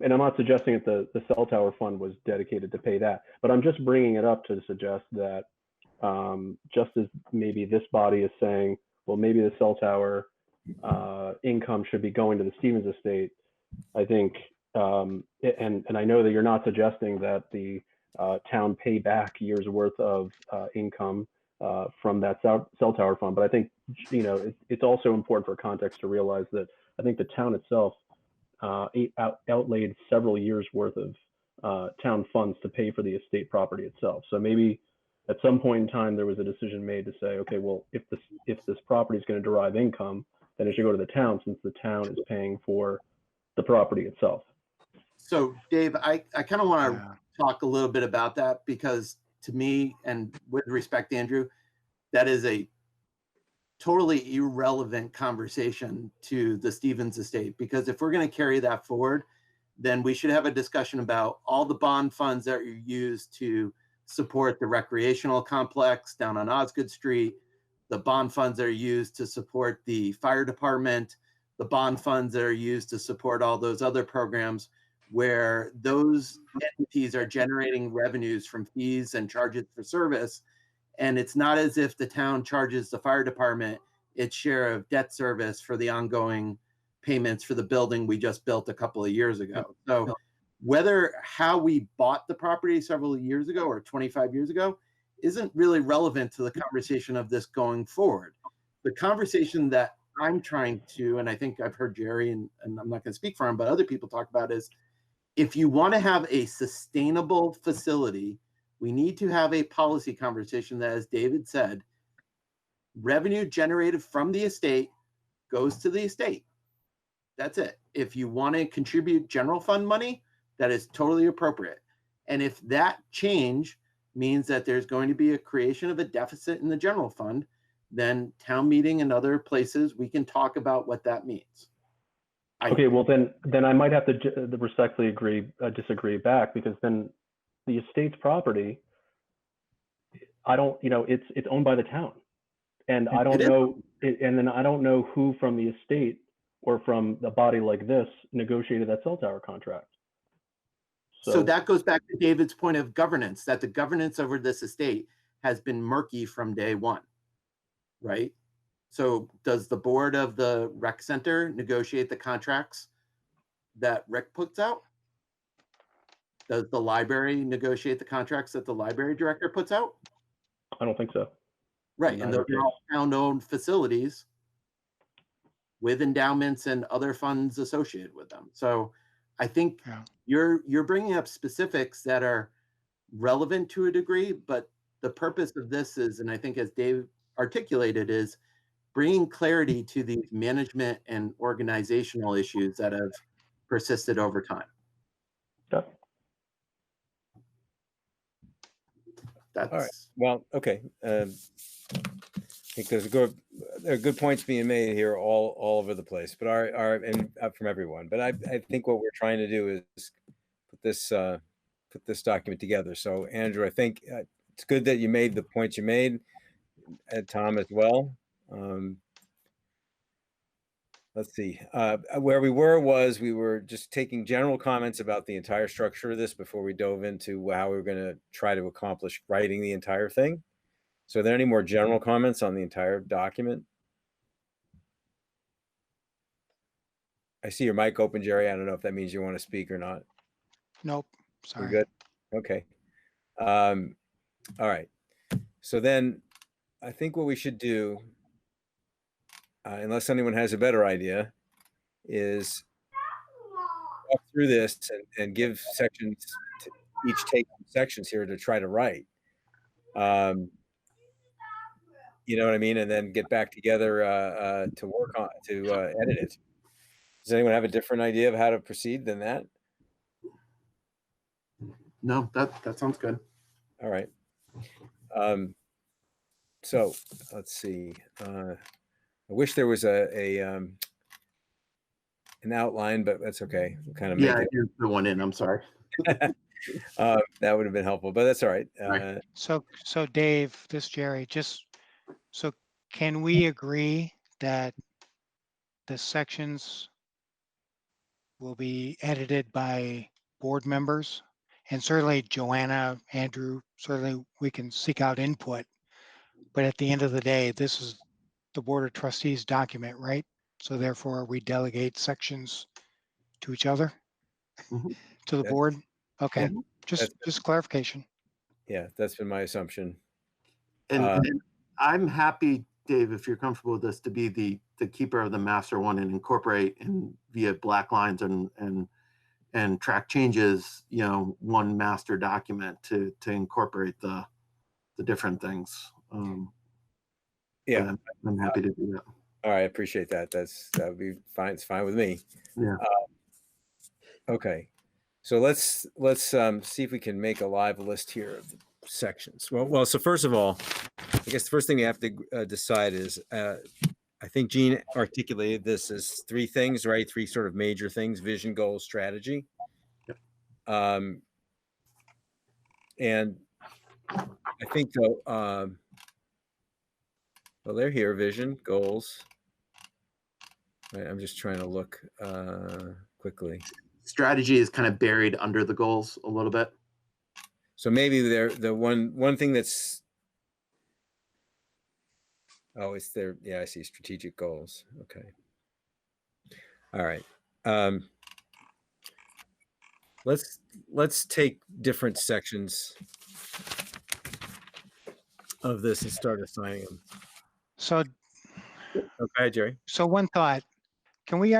[SPEAKER 3] And I'm not suggesting that the cell tower fund was dedicated to pay that, but I'm just bringing it up to suggest that just as maybe this body is saying, well, maybe the cell tower income should be going to the Stevens estate. I think, and I know that you're not suggesting that the town pay back years worth of income from that cell tower fund, but I think, you know, it's also important for context to realize that I think the town itself outlaid several years worth of town funds to pay for the estate property itself. So maybe at some point in time there was a decision made to say, okay, well, if this property is going to derive income, then it should go to the town, since the town is paying for the property itself.
[SPEAKER 5] So Dave, I kind of want to talk a little bit about that, because to me, and with respect, Andrew, that is a totally irrelevant conversation to the Stevens estate, because if we're going to carry that forward, then we should have a discussion about all the bond funds that are used to support the recreational complex down on Osgood Street, the bond funds that are used to support the fire department, the bond funds that are used to support all those other programs where those entities are generating revenues from fees and charges for service. And it's not as if the town charges the fire department its share of debt service for the ongoing payments for the building we just built a couple of years ago. So whether how we bought the property several years ago or 25 years ago isn't really relevant to the conversation of this going forward. The conversation that I'm trying to, and I think I've heard Jerry, and I'm not going to speak for him, but other people talk about, is if you want to have a sustainable facility, we need to have a policy conversation that, as David said, revenue generated from the estate goes to the estate. That's it. If you want to contribute general fund money, that is totally appropriate. And if that change means that there's going to be a creation of a deficit in the general fund, then town meeting and other places, we can talk about what that means.
[SPEAKER 3] Okay, well then I might have to respectfully disagree back, because then the estate's property, I don't, you know, it's owned by the town, and I don't know, and then I don't know who from the estate or from a body like this negotiated that cell tower contract.
[SPEAKER 5] So that goes back to David's point of governance, that the governance over this estate has been murky from day one, right? So does the board of the rec center negotiate the contracts that Rick puts out? Does the library negotiate the contracts that the library director puts out?
[SPEAKER 3] I don't think so.
[SPEAKER 5] Right, and those are all town-owned facilities with endowments and other funds associated with them. So I think you're bringing up specifics that are relevant to a degree, but the purpose of this is, and I think as Dave articulated, is bringing clarity to these management and organizational issues that have persisted over time.
[SPEAKER 3] Okay.
[SPEAKER 5] That's
[SPEAKER 1] all right. Well, okay. I think there are good points being made here all over the place, but and from everyone. But I think what we're trying to do is put this document together. So Andrew, I think it's good that you made the points you made, and Tom as well. let's see, where we were just taking general comments about the entire structure of this before we dove into how we were going to try to accomplish writing the entire thing. So are there any more general comments on the entire document? I see your mic open, Jerry. I don't know if that means you want to speak or not.
[SPEAKER 6] Nope,
[SPEAKER 1] You're
[SPEAKER 6] sorry.
[SPEAKER 1] good? Okay. All right. So then I think what we should do, unless anyone has a better idea, is walk through this and give sections, to each take sections here to try to write. You know what I mean? And then get back together to work on, to edit it. Does anyone have a different idea of how to proceed than that?
[SPEAKER 5] No, that sounds good.
[SPEAKER 1] All right. So let's see. I wish there was an outline, but that's okay. We'll kind of make
[SPEAKER 5] Yeah, I
[SPEAKER 1] it.
[SPEAKER 5] didn't put one in. I'm sorry.
[SPEAKER 1] That would have been helpful, but that's all right.
[SPEAKER 5] Right.
[SPEAKER 6] So Dave, this Jerry, so can we agree that the sections will be edited by board members? And certainly Joanna, Andrew, certainly we can seek out input. But at the end of the day, this is the Board of Trustees document, right? So therefore we delegate sections to each other,
[SPEAKER 5] Mhm.
[SPEAKER 6] to the
[SPEAKER 1] That's-
[SPEAKER 6] board? Okay,
[SPEAKER 5] Mhm.
[SPEAKER 6] just clarification.
[SPEAKER 1] Yeah, that's been my assumption.
[SPEAKER 5] And I'm happy, Dave, if you're comfortable with this, to be the keeper of the master one and incorporate and via black lines and track changes, one master document to incorporate the different things.
[SPEAKER 1] Yeah.
[SPEAKER 5] I'm happy to do that.
[SPEAKER 1] All right, I appreciate that. That would be fine. It's fine with me.
[SPEAKER 5] Yeah.
[SPEAKER 1] Okay, so let's see if we can make a live list here of the sections. Well, so first of all, I guess the first thing we have to decide is, I think Gene articulated this as three things, right? Three sort of major things: vision, goal, strategy.
[SPEAKER 5] Yep.
[SPEAKER 1] And I think though, well, they're here: vision, goals. Right, I'm just trying to look quickly.
[SPEAKER 5] Strategy is kind of buried under the goals a little bit.
[SPEAKER 1] So maybe they're the one thing that's, oh, it's there. Yeah, I see strategic goals. Okay. All right. Let's take different sections of this and start assigning them.
[SPEAKER 6] So,
[SPEAKER 1] Okay, Jerry.
[SPEAKER 6] so one thought, can we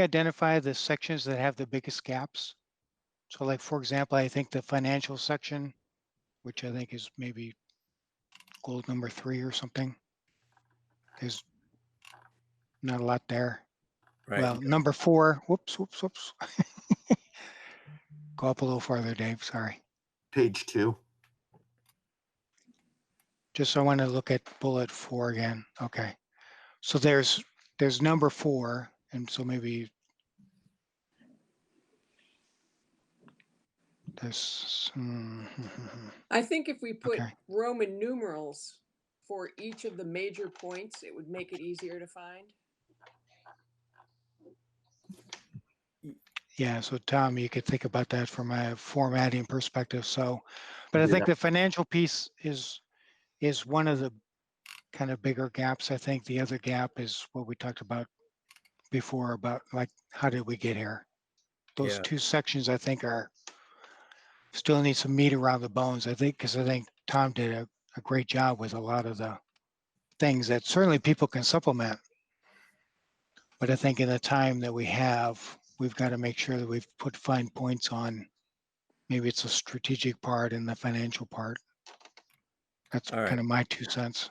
[SPEAKER 6] identify the sections that have the biggest gaps? So like, for example, I think the financial section, which I think is maybe goal number 3 or something. There's not a lot there.
[SPEAKER 1] Right.
[SPEAKER 6] Well, number 4, whoops. Go up a little farther, Dave, sorry.
[SPEAKER 5] Page 2.
[SPEAKER 6] Just so I want to look at bullet 4 again. Okay. So there's number 4, and so maybe this.
[SPEAKER 4] I think if we put
[SPEAKER 6] Okay.
[SPEAKER 4] Roman numerals for each of the major points, it would make it easier to find.
[SPEAKER 6] Yeah, so Tom, you could think about that from a formatting perspective. So, but I
[SPEAKER 5] Do
[SPEAKER 6] think
[SPEAKER 5] that.
[SPEAKER 6] the financial piece is one of the kind of bigger gaps. I think the other gap is what we talked about before, about like, how did we get here? Those
[SPEAKER 1] Yeah.
[SPEAKER 6] two sections I think are still need some meat around the bones. I think, because I think Tom did a great job with a lot of the things that certainly people can supplement. But I think in the time that we have, we've got to make sure that we've put fine points on, maybe it's a strategic part and the financial part. That's
[SPEAKER 1] All right.
[SPEAKER 6] kind of my 2 cents.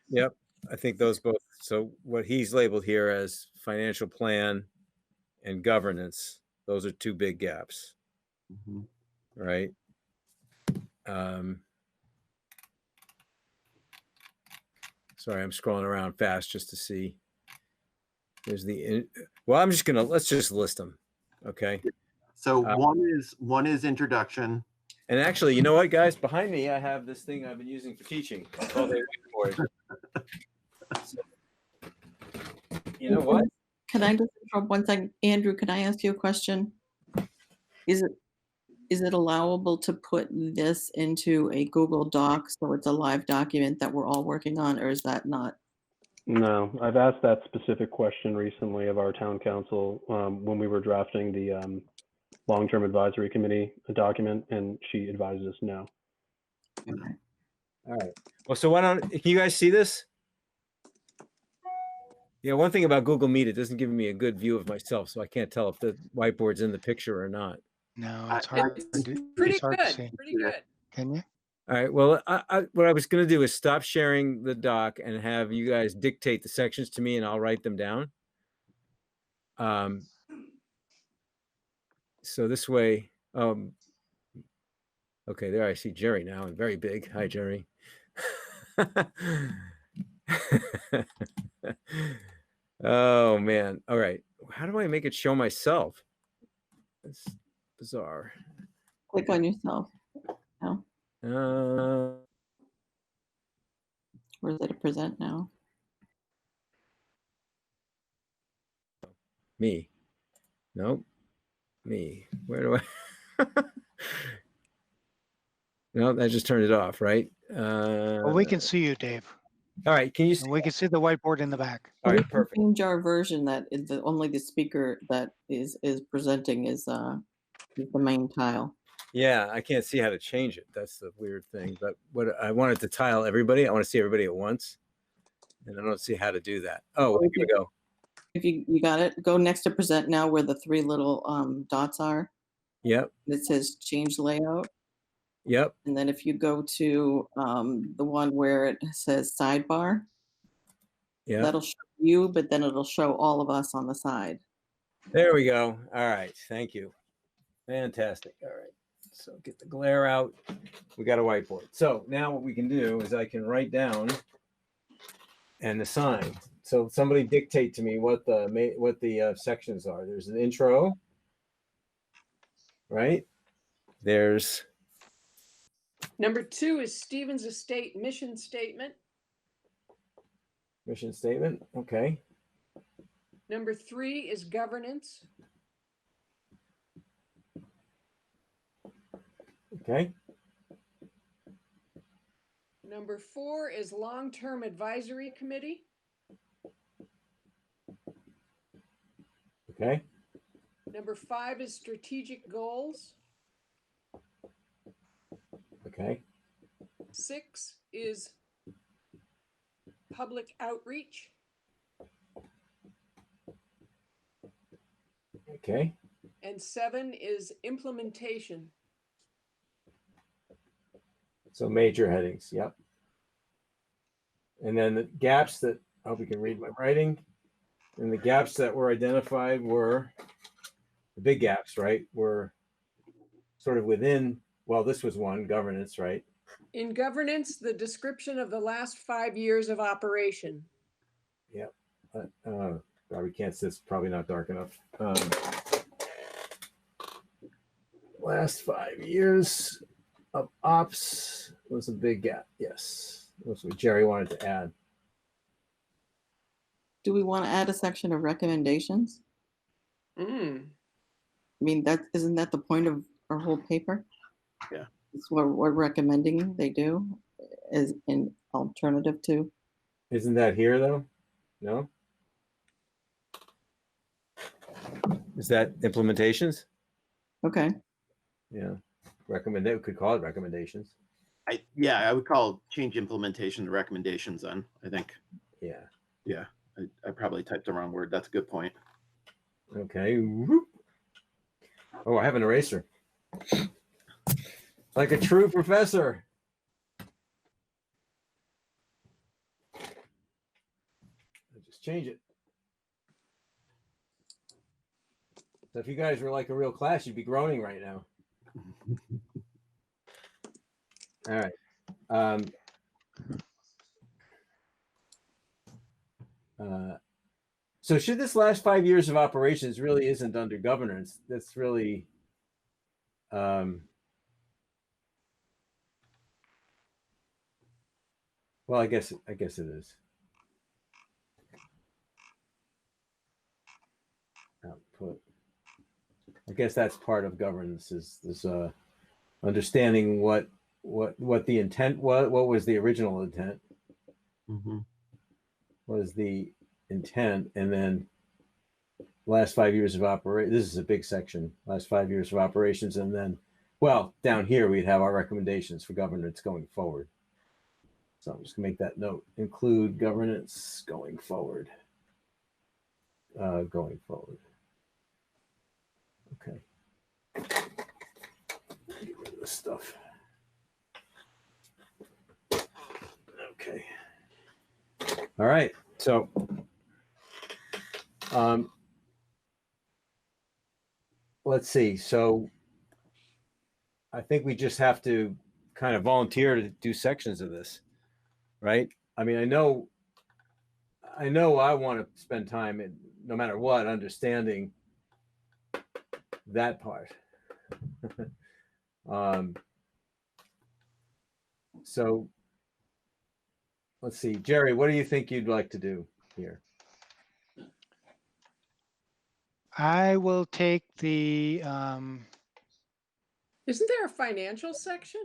[SPEAKER 1] Yep. I think those both. So what he's labeled here as financial plan and governance, those are two big gaps.
[SPEAKER 5] Mhm.
[SPEAKER 1] Right. Sorry, I'm scrolling around fast just to see. There's well, let's just list them. Okay.
[SPEAKER 5] So one is introduction.
[SPEAKER 1] And actually, you know what, guys? Behind me, I have this thing I've been using for teaching. It's called a whiteboard. So, You know what?
[SPEAKER 2] Can I just interrupt one second? Andrew, can I ask you a question? Is it allowable to put this into a Google Doc so it's a live document that we're all working on, or is that not?
[SPEAKER 3] No, I've asked that specific question recently of our town council when we were drafting the long-term advisory committee document, and she advised us no.
[SPEAKER 2] Okay.
[SPEAKER 1] All right. Well, so why don't, can you guys see this? Yeah, one thing about Google Meet, it doesn't give me a good view of myself, so I can't tell if the whiteboard's in the picture or not.
[SPEAKER 6] No, it's hard.
[SPEAKER 4] It's
[SPEAKER 6] It's
[SPEAKER 4] pretty
[SPEAKER 6] hard to
[SPEAKER 4] good,
[SPEAKER 6] see.
[SPEAKER 4] pretty good.
[SPEAKER 6] Can you?
[SPEAKER 1] All right. Well, what I was going to do is stop sharing the doc and have you guys dictate the sections to me, and I'll write them down. So this way, okay, there I see Jerry now, and very big. Hi, Jerry. Oh man. All right. How do I make it show myself? It's bizarre.
[SPEAKER 2] Click on yourself. No? Or is it a present now?
[SPEAKER 1] Me. Nope. Me. Where do I? No, that just turned it off, right?
[SPEAKER 6] Well, we can see you, Dave.
[SPEAKER 1] All right. Can you see?
[SPEAKER 6] And we can see the whiteboard in the back.
[SPEAKER 1] All
[SPEAKER 2] We
[SPEAKER 1] right.
[SPEAKER 2] can
[SPEAKER 1] Perfect.
[SPEAKER 2] change our version that is only the speaker that is presenting is the main tile.
[SPEAKER 1] Yeah, I can't see how to change it. That's the weird thing. But what I wanted to tile everybody. I want to see everybody at once, and I don't see how to do that. Oh, well, here we go.
[SPEAKER 2] If you got it, go next to present now where the three little dots are.
[SPEAKER 1] Yep.
[SPEAKER 2] It says change layout.
[SPEAKER 1] Yep.
[SPEAKER 2] And then if you go to the one where it says sidebar,
[SPEAKER 1] Yeah.
[SPEAKER 2] that'll show you, but then it'll show all of us on the side.
[SPEAKER 1] There we go. All right. Thank you. Fantastic. All right. So get the glare out. We got a whiteboard. So now what we can do is I can write down and assign. So somebody dictate to me what the sections are. There's an intro, right? There's
[SPEAKER 4] Number 2 is Stevens Estate mission statement.
[SPEAKER 1] mission statement. Okay.
[SPEAKER 4] Number 3 is governance.
[SPEAKER 1] Okay.
[SPEAKER 4] Number 4 is long-term advisory committee.
[SPEAKER 1] Okay.
[SPEAKER 4] Number 5 is strategic goals.
[SPEAKER 1] Okay.
[SPEAKER 4] 6 is public outreach.
[SPEAKER 1] Okay.
[SPEAKER 4] And 7 is implementation.
[SPEAKER 1] So major headings. Yep. And then the gaps that I hope you can read my writing. And the gaps that were identified were the big gaps, right? Were sort of within, well, this was one, governance, right?
[SPEAKER 4] In governance, the description of the last 5 years of operation.
[SPEAKER 1] Yep. We can't see, it's probably not dark enough. Last 5 years of ops was a big gap. Yes. That's what Jerry wanted to add.
[SPEAKER 2] Do we want to add a section of recommendations? I mean, isn't that the point of our whole paper?
[SPEAKER 5] Yeah.
[SPEAKER 2] It's what we're recommending they do as an alternative to.
[SPEAKER 1] Isn't that here though? No? Is that implementations?
[SPEAKER 2] Okay.
[SPEAKER 1] Yeah. We could call it recommendations.
[SPEAKER 5] I would call change implementation the recommendations then, I think.
[SPEAKER 1] Yeah.
[SPEAKER 5] Yeah, I probably typed the wrong word. That's a good point.
[SPEAKER 1] Okay. Oh, I have an eraser. Like a true professor. I'll just change it. So if you guys were like a real class, you'd be groaning right now. All right. So should this last 5 years of operations really isn't under governance? That's really, well, I guess it is. input. I guess that's part of governance is understanding what the intent was. What was the original intent?
[SPEAKER 5] Mm-hmm.
[SPEAKER 1] Was the intent, and then last 5 years of operation. This is a big section. Last 5 years of operations, and then, well, down here we'd have our recommendations for governance going forward. So I'm just gonna make that note. Include governance going forward. Going forward. Okay. Get rid of this stuff. Okay. All right. So, let's see. So, I think we just have to kind of volunteer to do sections of this, right? I mean, I know I want to spend time in, no matter what, understanding that part. So let's see, Jerry, what do you think you'd like to do here?
[SPEAKER 6] I will take the,
[SPEAKER 4] Isn't there a financial section?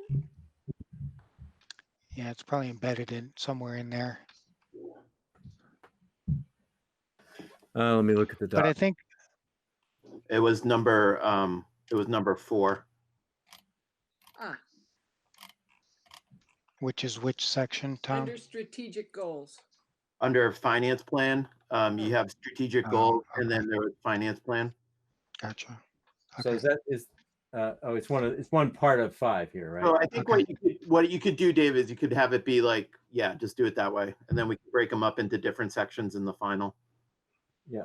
[SPEAKER 6] yeah, it's probably embedded in somewhere in there.
[SPEAKER 1] Let me look at the
[SPEAKER 6] But I
[SPEAKER 1] doc.
[SPEAKER 6] think,
[SPEAKER 5] It was number 4.
[SPEAKER 4] Ah,
[SPEAKER 6] which is which section, Tom?
[SPEAKER 4] under strategic goals.
[SPEAKER 5] Under finance plan, you have strategic
[SPEAKER 6] Oh,
[SPEAKER 5] goals, and
[SPEAKER 6] okay.
[SPEAKER 5] then there was finance plan.
[SPEAKER 6] Gotcha.
[SPEAKER 1] So
[SPEAKER 6] Okay.
[SPEAKER 1] it's one part of 5 here, right?
[SPEAKER 5] So I think
[SPEAKER 6] Okay.
[SPEAKER 5] what you could do, Dave, is you could have it be like, yeah, just do it that way, and then we can break them up into different sections in the final.
[SPEAKER 1] Yeah.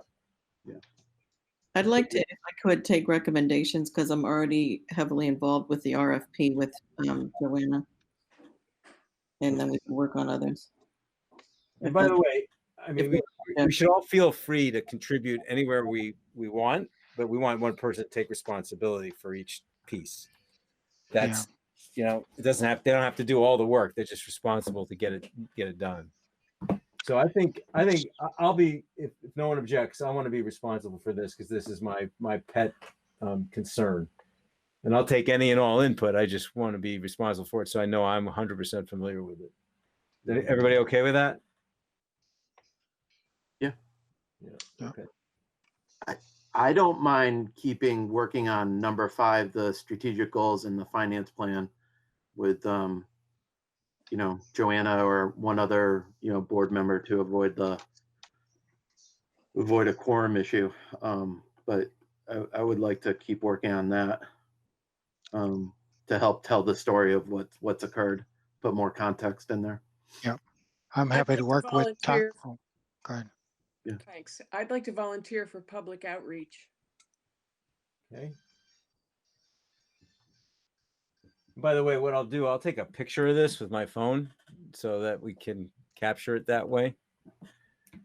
[SPEAKER 2] I'd like to, if I could, take recommendations because I'm already heavily involved with the RFP with Joanna. And then we can work on others.
[SPEAKER 1] And by the way, I mean, we should all feel free to contribute anywhere we want, but we want one person to take responsibility for each piece. That's, you know, they don't have to do all the work. They're just responsible to get it done. So I think I'll be, if no one objects, I want to be responsible for this because this is my pet concern. And I'll take any and all input. I just want to be responsible for it, so I know I'm 100% familiar with it. Is everybody okay with that?
[SPEAKER 5] Yeah.
[SPEAKER 6] Yeah.
[SPEAKER 1] Okay.
[SPEAKER 5] I don't mind working on number 5, the strategic goals and the finance plan, with you know, Joanna or one other, you know, board member to avoid a quorum issue. But I would like to keep working on that to help tell the story of what's occurred, put more context in there.
[SPEAKER 6] Yeah. I'm
[SPEAKER 4] I'd
[SPEAKER 6] happy
[SPEAKER 4] like
[SPEAKER 6] to work with Tom.
[SPEAKER 4] volunteer.
[SPEAKER 6] Oh, go ahead.
[SPEAKER 5] Yeah.
[SPEAKER 4] Thanks. I'd like to volunteer for public outreach.
[SPEAKER 1] Okay. By the way, what I'll do, I'll take a picture of this with my phone so that we can capture it that way.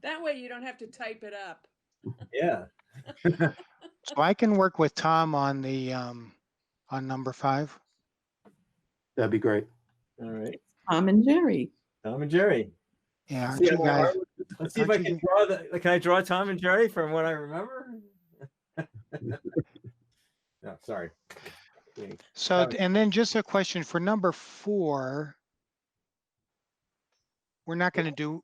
[SPEAKER 4] That way you don't have to type it up.
[SPEAKER 1] Yeah.
[SPEAKER 6] So I can work with Tom on the, on number 5.
[SPEAKER 5] That'd be great.
[SPEAKER 1] All right.
[SPEAKER 2] Tom and Jerry.
[SPEAKER 1] Tom and Jerry.
[SPEAKER 6] Yeah, aren't
[SPEAKER 1] See,
[SPEAKER 6] you guys?
[SPEAKER 1] let's see if I
[SPEAKER 6] aren't
[SPEAKER 1] can
[SPEAKER 6] you-
[SPEAKER 1] draw can I draw Tom and Jerry from what I remember? No, sorry.
[SPEAKER 6] So, and then just a question for number 4. We're not going to do,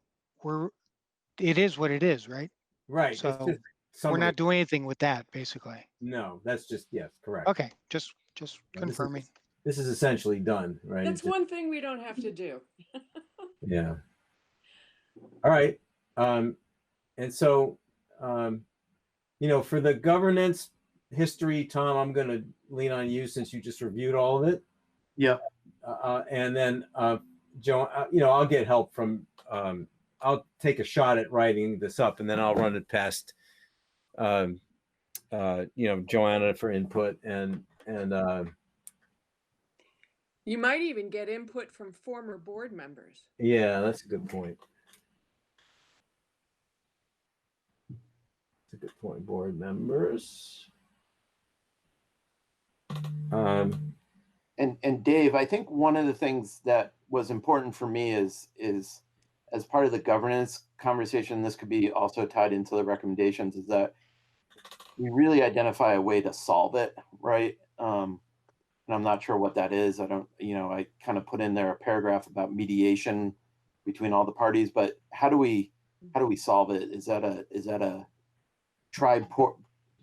[SPEAKER 6] it is what it is, right?
[SPEAKER 1] Right.
[SPEAKER 6] So
[SPEAKER 1] it's just
[SPEAKER 6] we're
[SPEAKER 1] summary.
[SPEAKER 6] not doing anything with that, basically.
[SPEAKER 1] No, that's just, yes, correct.
[SPEAKER 6] Okay, just
[SPEAKER 1] No,
[SPEAKER 6] confirming.
[SPEAKER 1] This is essentially done, right?
[SPEAKER 4] That's one thing we don't have to do.
[SPEAKER 1] Yeah. All right. And so, you know, for the governance history, Tom, I'm going to lean on you since you just reviewed all of it.
[SPEAKER 5] Yeah.
[SPEAKER 1] And then, Joe, you know, I'll get help from, I'll take a shot at writing this up and then I'll run it past, you know, Joanna for input and
[SPEAKER 4] You might even get input from former board members.
[SPEAKER 1] yeah, that's a good point. That's a good point, board members.
[SPEAKER 5] And Dave, I think one of the things that was important for me is as part of the governance conversation, this could be also tied into the recommendations, is that we really identify a way to solve it, right? And I'm not sure what that is. I don't, I kind of put in there a paragraph about mediation between all the parties, but how do we solve it? Is that a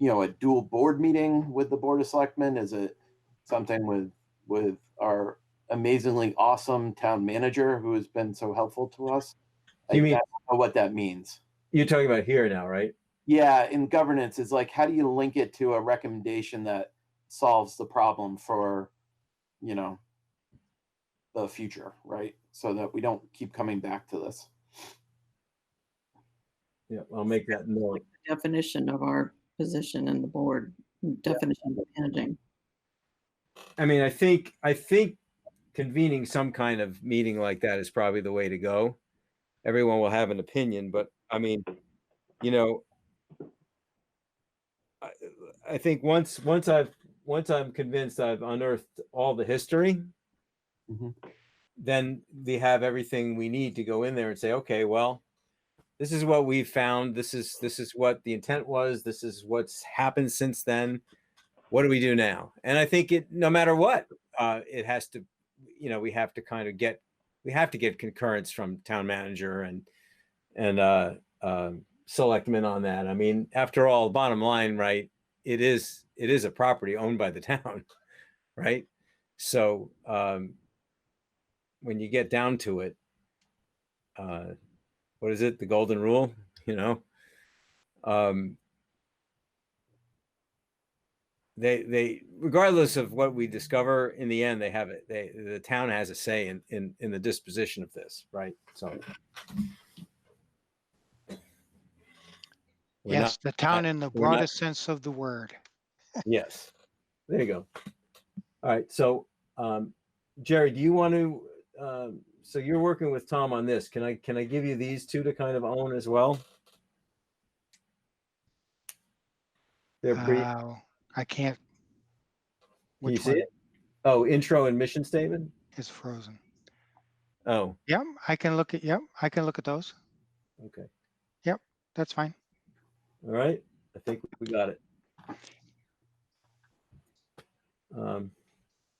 [SPEAKER 5] a dual board meeting with the Board of Selectmen? Is it something with our amazingly awesome town manager who has been so helpful to us? I don't know what that means.
[SPEAKER 1] You're talking about here now, right?
[SPEAKER 5] Yeah, in governance, it's like, how do you link it to a recommendation that solves the problem for, the future, right? So that we don't keep coming back to this.
[SPEAKER 1] Yeah, I'll make that note.
[SPEAKER 2] Like the definition of our position in the board, definition of managing.
[SPEAKER 1] I mean, I think convening some kind of meeting like that is probably the way to go. Everyone will have an opinion, but I mean, I think once I'm convinced I've unearthed all the history, then we have everything we need to go in there and say, okay, well, this is what we've found. This is what the intent was. This is what's happened since then. What do we do now? And I think no matter what, it has to, we have to get concurrence from town manager and selectmen on that. I mean, after all, bottom line, right? It is a property owned by the town, right? So when you get down to it, what is it? The golden rule, they regardless of what we discover in the end, they have it. The town has a say in the disposition of this, right? So
[SPEAKER 6] yes, the town in the broadest sense of the word.
[SPEAKER 1] Yes, there you go. All right, so Jerry, do you want to? So you're working with Tom on this. Can I give you these two to kind of own as well? They're pretty.
[SPEAKER 6] I can't.
[SPEAKER 1] Can you see it? Oh, intro and mission statement
[SPEAKER 6] is frozen.
[SPEAKER 1] Oh,
[SPEAKER 6] yep. I can look at. Yep, I can look at those.
[SPEAKER 1] Okay.
[SPEAKER 6] Yep, that's fine.
[SPEAKER 1] All right, I think we got it.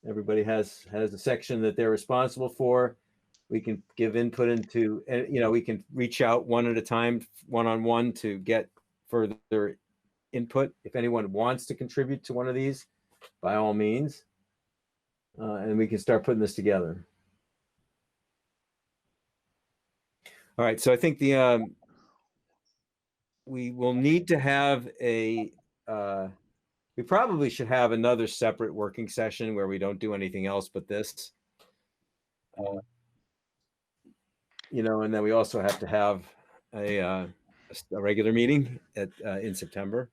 [SPEAKER 1] Everybody has a section that they're responsible for. We can give input into, we can reach out one at a time, one-on-one, to get further input. If anyone wants to contribute to one of these, by all means, and we can start putting this together. All right, so I think we will need to have we probably should have another separate working session where we don't do anything else but this. And then we also have to have a regular meeting in September.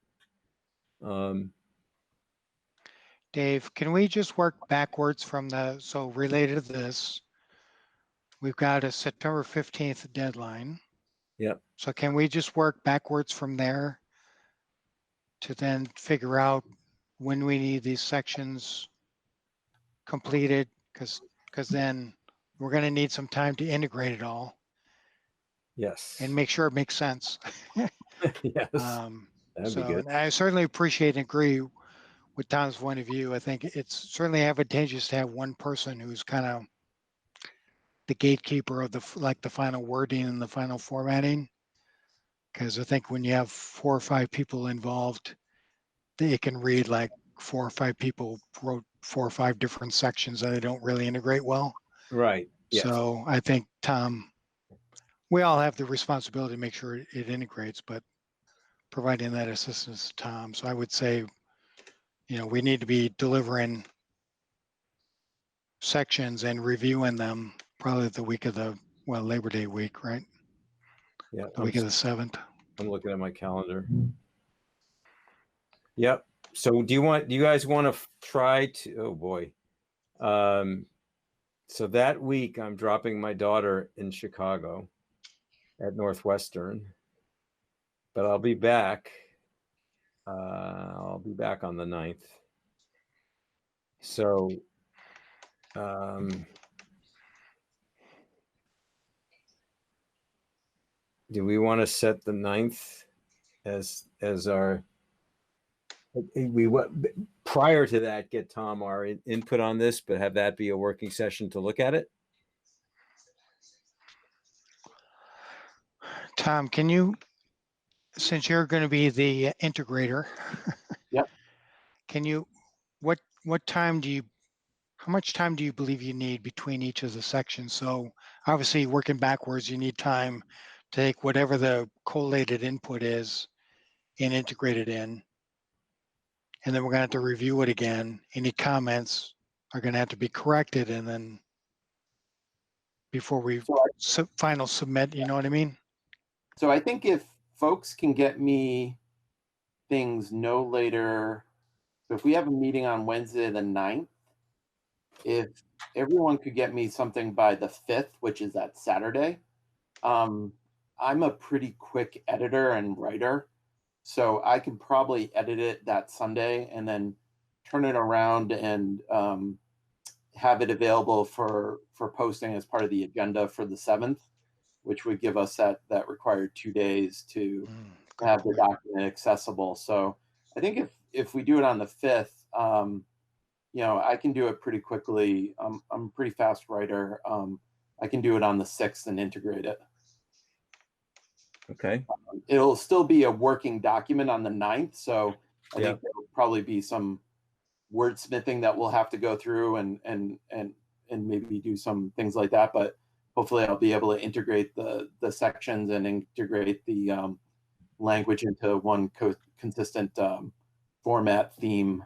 [SPEAKER 6] Dave, can we just work backwards from so related to this, we've got a September 15th deadline.
[SPEAKER 1] Yep.
[SPEAKER 6] So can we just work backwards from there to then figure out when we need these sections completed? Because then we're going to need some time to integrate it all.
[SPEAKER 1] Yes.
[SPEAKER 6] And make sure it makes sense.
[SPEAKER 1] Yes. That'd be good.
[SPEAKER 6] I certainly appreciate and agree with Tom's point of view. I think it's certainly advantageous to have one person who's kind of the gatekeeper of the final wording and the final formatting. Because I think when you have 4 or 5 people involved, it can read like 4 or 5 people wrote 4 or 5 different sections and they don't really integrate well.
[SPEAKER 1] Right. Yes.
[SPEAKER 6] So I think, Tom, we all have the responsibility to make sure it integrates, but providing that assistance to Tom. So I would say, we need to be delivering sections and reviewing them probably the week of Labor Day week, right?
[SPEAKER 1] Yeah.
[SPEAKER 6] The week of the 7th.
[SPEAKER 1] I'm looking at my calendar. Yep. So do you guys want to try to, oh boy. So that week I'm dropping my daughter in Chicago at Northwestern, but I'll be back. I'll be back on the 9th. So, do we want to set the 9th as our prior to that, get Tom our input on this, but have that be a working session to look at it.
[SPEAKER 6] Tom, can you, since you're going to be the integrator,
[SPEAKER 5] Yep.
[SPEAKER 6] can you, what time do you, how much time do you believe you need between each of the sections? So obviously working backwards, you need time to take whatever the collated input is and integrate it in. And then we're gonna have to review it again. Any comments are gonna have to be corrected, and then before we final submit, you know what I mean?
[SPEAKER 5] So I think if folks can get me things no later, so if we have a meeting on Wednesday the 9th, if everyone could get me something by the 5th, which is that Saturday, I'm a pretty quick editor and writer, so I could probably edit it that Sunday and then turn it around and have it available for posting as part of the agenda for the 7th, which would give us that required 2 days to have the document accessible. So I think if we do it on the 5th, you know, I can do it pretty quickly. I'm a pretty fast writer. I can do it on the 6th and integrate it.
[SPEAKER 1] Okay.
[SPEAKER 5] It'll still be a working document on the 9th. So I
[SPEAKER 1] Yeah.
[SPEAKER 5] think there will probably be some wordsmithing that we'll have to go through and maybe do some things like that. But hopefully I'll be able to integrate the sections and integrate the language into one consistent format, theme,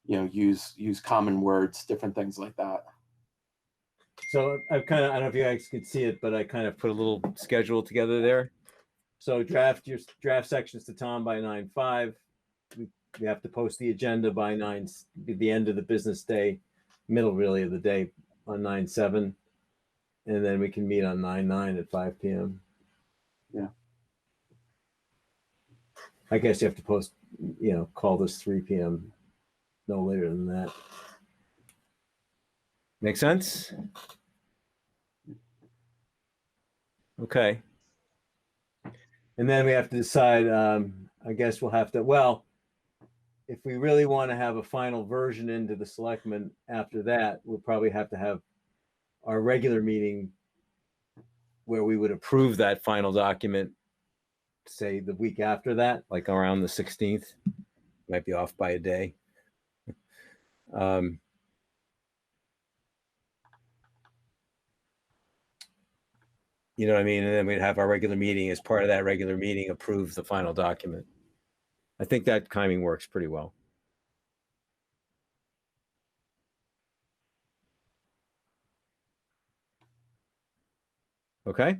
[SPEAKER 5] you know, use common words, different things like that.
[SPEAKER 1] So I've kind of, I don't know if you guys could see it, but I kind of put a little schedule together there. So draft your draft sections to Tom by 9/5. We have to post the agenda by the end of the business day, middle really of the day on 9/7. And then we can meet on 9/9 at 5 p.m.
[SPEAKER 5] Yeah.
[SPEAKER 1] I guess you have to post, you know, call this 3 p.m. no later than that. Make sense? Okay. And then we have to decide, I guess we'll have to, well, if we really want to have a final version into the selectmen after that, we'll probably have to have our regular meeting where we would approve that final document, say the week after that, like around the 16th. Might be off by a day. You know what I mean? And then we'd have our regular meeting as part of that regular meeting, approve the final document. I think that timing works pretty well. Okay.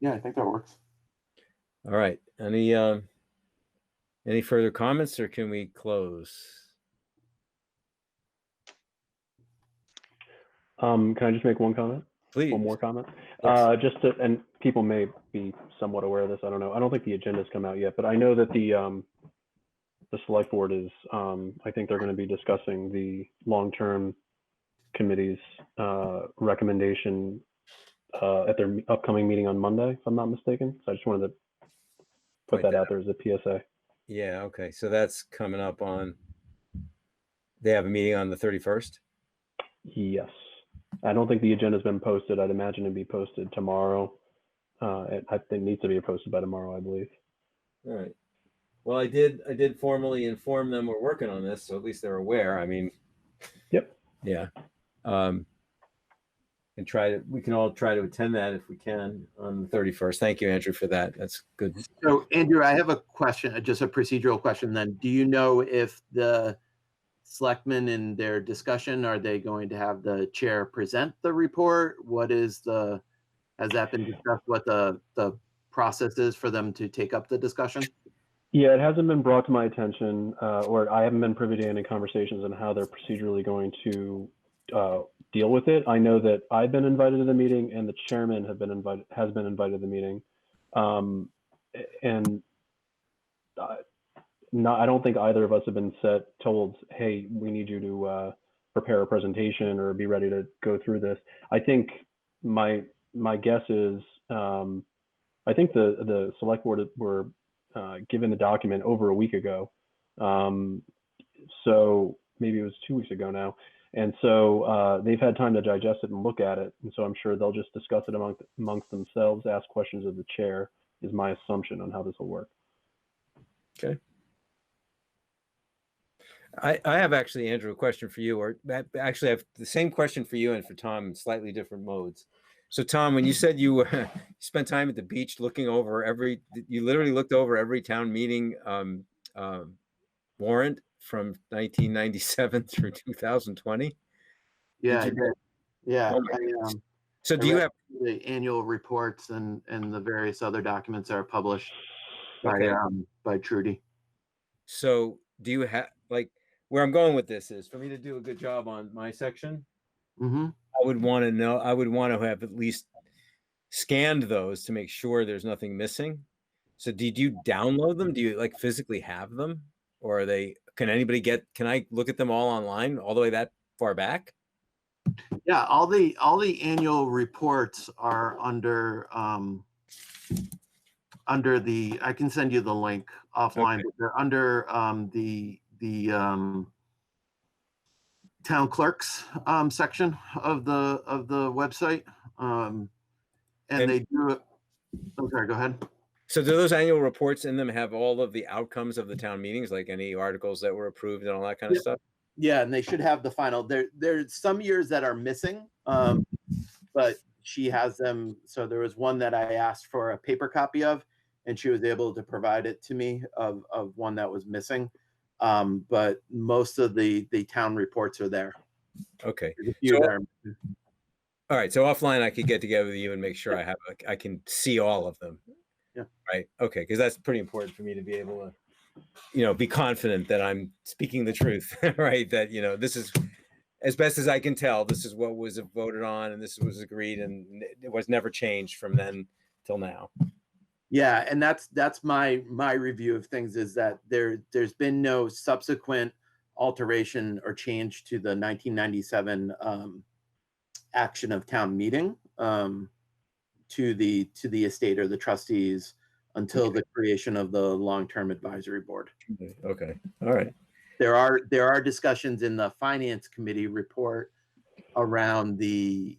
[SPEAKER 5] Yeah, I think that works.
[SPEAKER 1] All right. Any further comments, or can we close?
[SPEAKER 3] Can I just make one comment?
[SPEAKER 1] Please.
[SPEAKER 3] One more comment?
[SPEAKER 1] Yes.
[SPEAKER 3] Just to, and people may be somewhat aware of this. I don't know. I don't think the agenda's come out yet, but I know that the select board is, I think they're going to be discussing the long-term committee's recommendation at their upcoming meeting on Monday, if I'm not mistaken. So I just wanted to put that out there as a PSA.
[SPEAKER 1] Yeah. Okay. So that's coming up on, they have a meeting on the 31st?
[SPEAKER 3] Yes. I don't think the agenda's been posted. I'd imagine it'd be posted tomorrow. I think it needs to be posted by tomorrow, I believe.
[SPEAKER 1] All right. Well, I did formally inform them we're working on this, so at least they're aware. I mean,
[SPEAKER 3] yep.
[SPEAKER 1] Yeah. And we can all try to attend that if we can on the 31st. Thank you, Andrew, for that. That's good.
[SPEAKER 5] So Andrew, I have a question, just a procedural question then. Do you know if the selectmen in their discussion, are they going to have the chair present the report? Has that been discussed, what the process is for them to take up the discussion?
[SPEAKER 3] Yeah, it hasn't been brought to my attention, or I haven't been privy to any conversations on how they're procedurally going to deal with it. I know that I've been invited to the meeting, and the chairman has been invited to the meeting, and I don't think either of us have been told, hey, we need you to prepare a presentation or be ready to go through this. I think my guess is, I think the select board were given the document over a week ago, So maybe it was 2 weeks ago now. And so they've had time to digest it and look at it. And so I'm sure they'll just discuss it amongst themselves, ask questions of the chair, is my assumption on how this will work.
[SPEAKER 1] Okay. I have actually, Andrew, a question for you, or actually I have the same question for you and for Tom in slightly different modes. So Tom, when you said you spent time at the beach looking over you literally looked over every town meeting warrant from 1997 through 2020?
[SPEAKER 5] Yeah,
[SPEAKER 1] Did
[SPEAKER 5] I
[SPEAKER 1] you?
[SPEAKER 5] did. Yeah.
[SPEAKER 1] Oh my
[SPEAKER 5] I,
[SPEAKER 1] goodness. So
[SPEAKER 5] I
[SPEAKER 1] do you
[SPEAKER 5] read
[SPEAKER 1] have,
[SPEAKER 5] the annual reports and the various other documents that are published by
[SPEAKER 1] okay.
[SPEAKER 5] by Trudy.
[SPEAKER 1] So do you have, like, where I'm going with this is for me to do a good job on my section,
[SPEAKER 5] Mm-hmm.
[SPEAKER 1] I would want to have at least scanned those to make sure there's nothing missing. So did you download them? Do you like physically have them? Or are they, can I look at them all online all the way that far back?
[SPEAKER 5] Yeah, all the annual reports are under the, I can send you the link offline,
[SPEAKER 1] Okay.
[SPEAKER 5] but they're under the town clerks section of the website. And they do it. Okay, go ahead.
[SPEAKER 1] So do those annual reports in them have all of the outcomes of the town meetings, like any articles that were approved and all that kind of stuff?
[SPEAKER 5] Yeah, and they should have the final. There's some years that are missing, but she has them. So there was one that I asked for a paper copy of, and she was able to provide it to me of one that was missing. But most of the town reports are there.
[SPEAKER 1] Okay.
[SPEAKER 5] There's a few there.
[SPEAKER 1] All right. So offline, I could get together with you and make sure I can see all of them.
[SPEAKER 5] Yeah.
[SPEAKER 1] Right. Okay. Because that's pretty important for me to be able to, be confident that I'm speaking the truth, right? That, this is, as best as I can tell, this is what was voted on and this was agreed and it was never changed from then till now.
[SPEAKER 5] Yeah, and that's my review of things is that there's been no subsequent alteration or change to the 1997 action of town meeting to the estate or the trustees until the creation of the long-term advisory board.
[SPEAKER 1] Okay. All right.
[SPEAKER 5] There are discussions in the finance committee report around the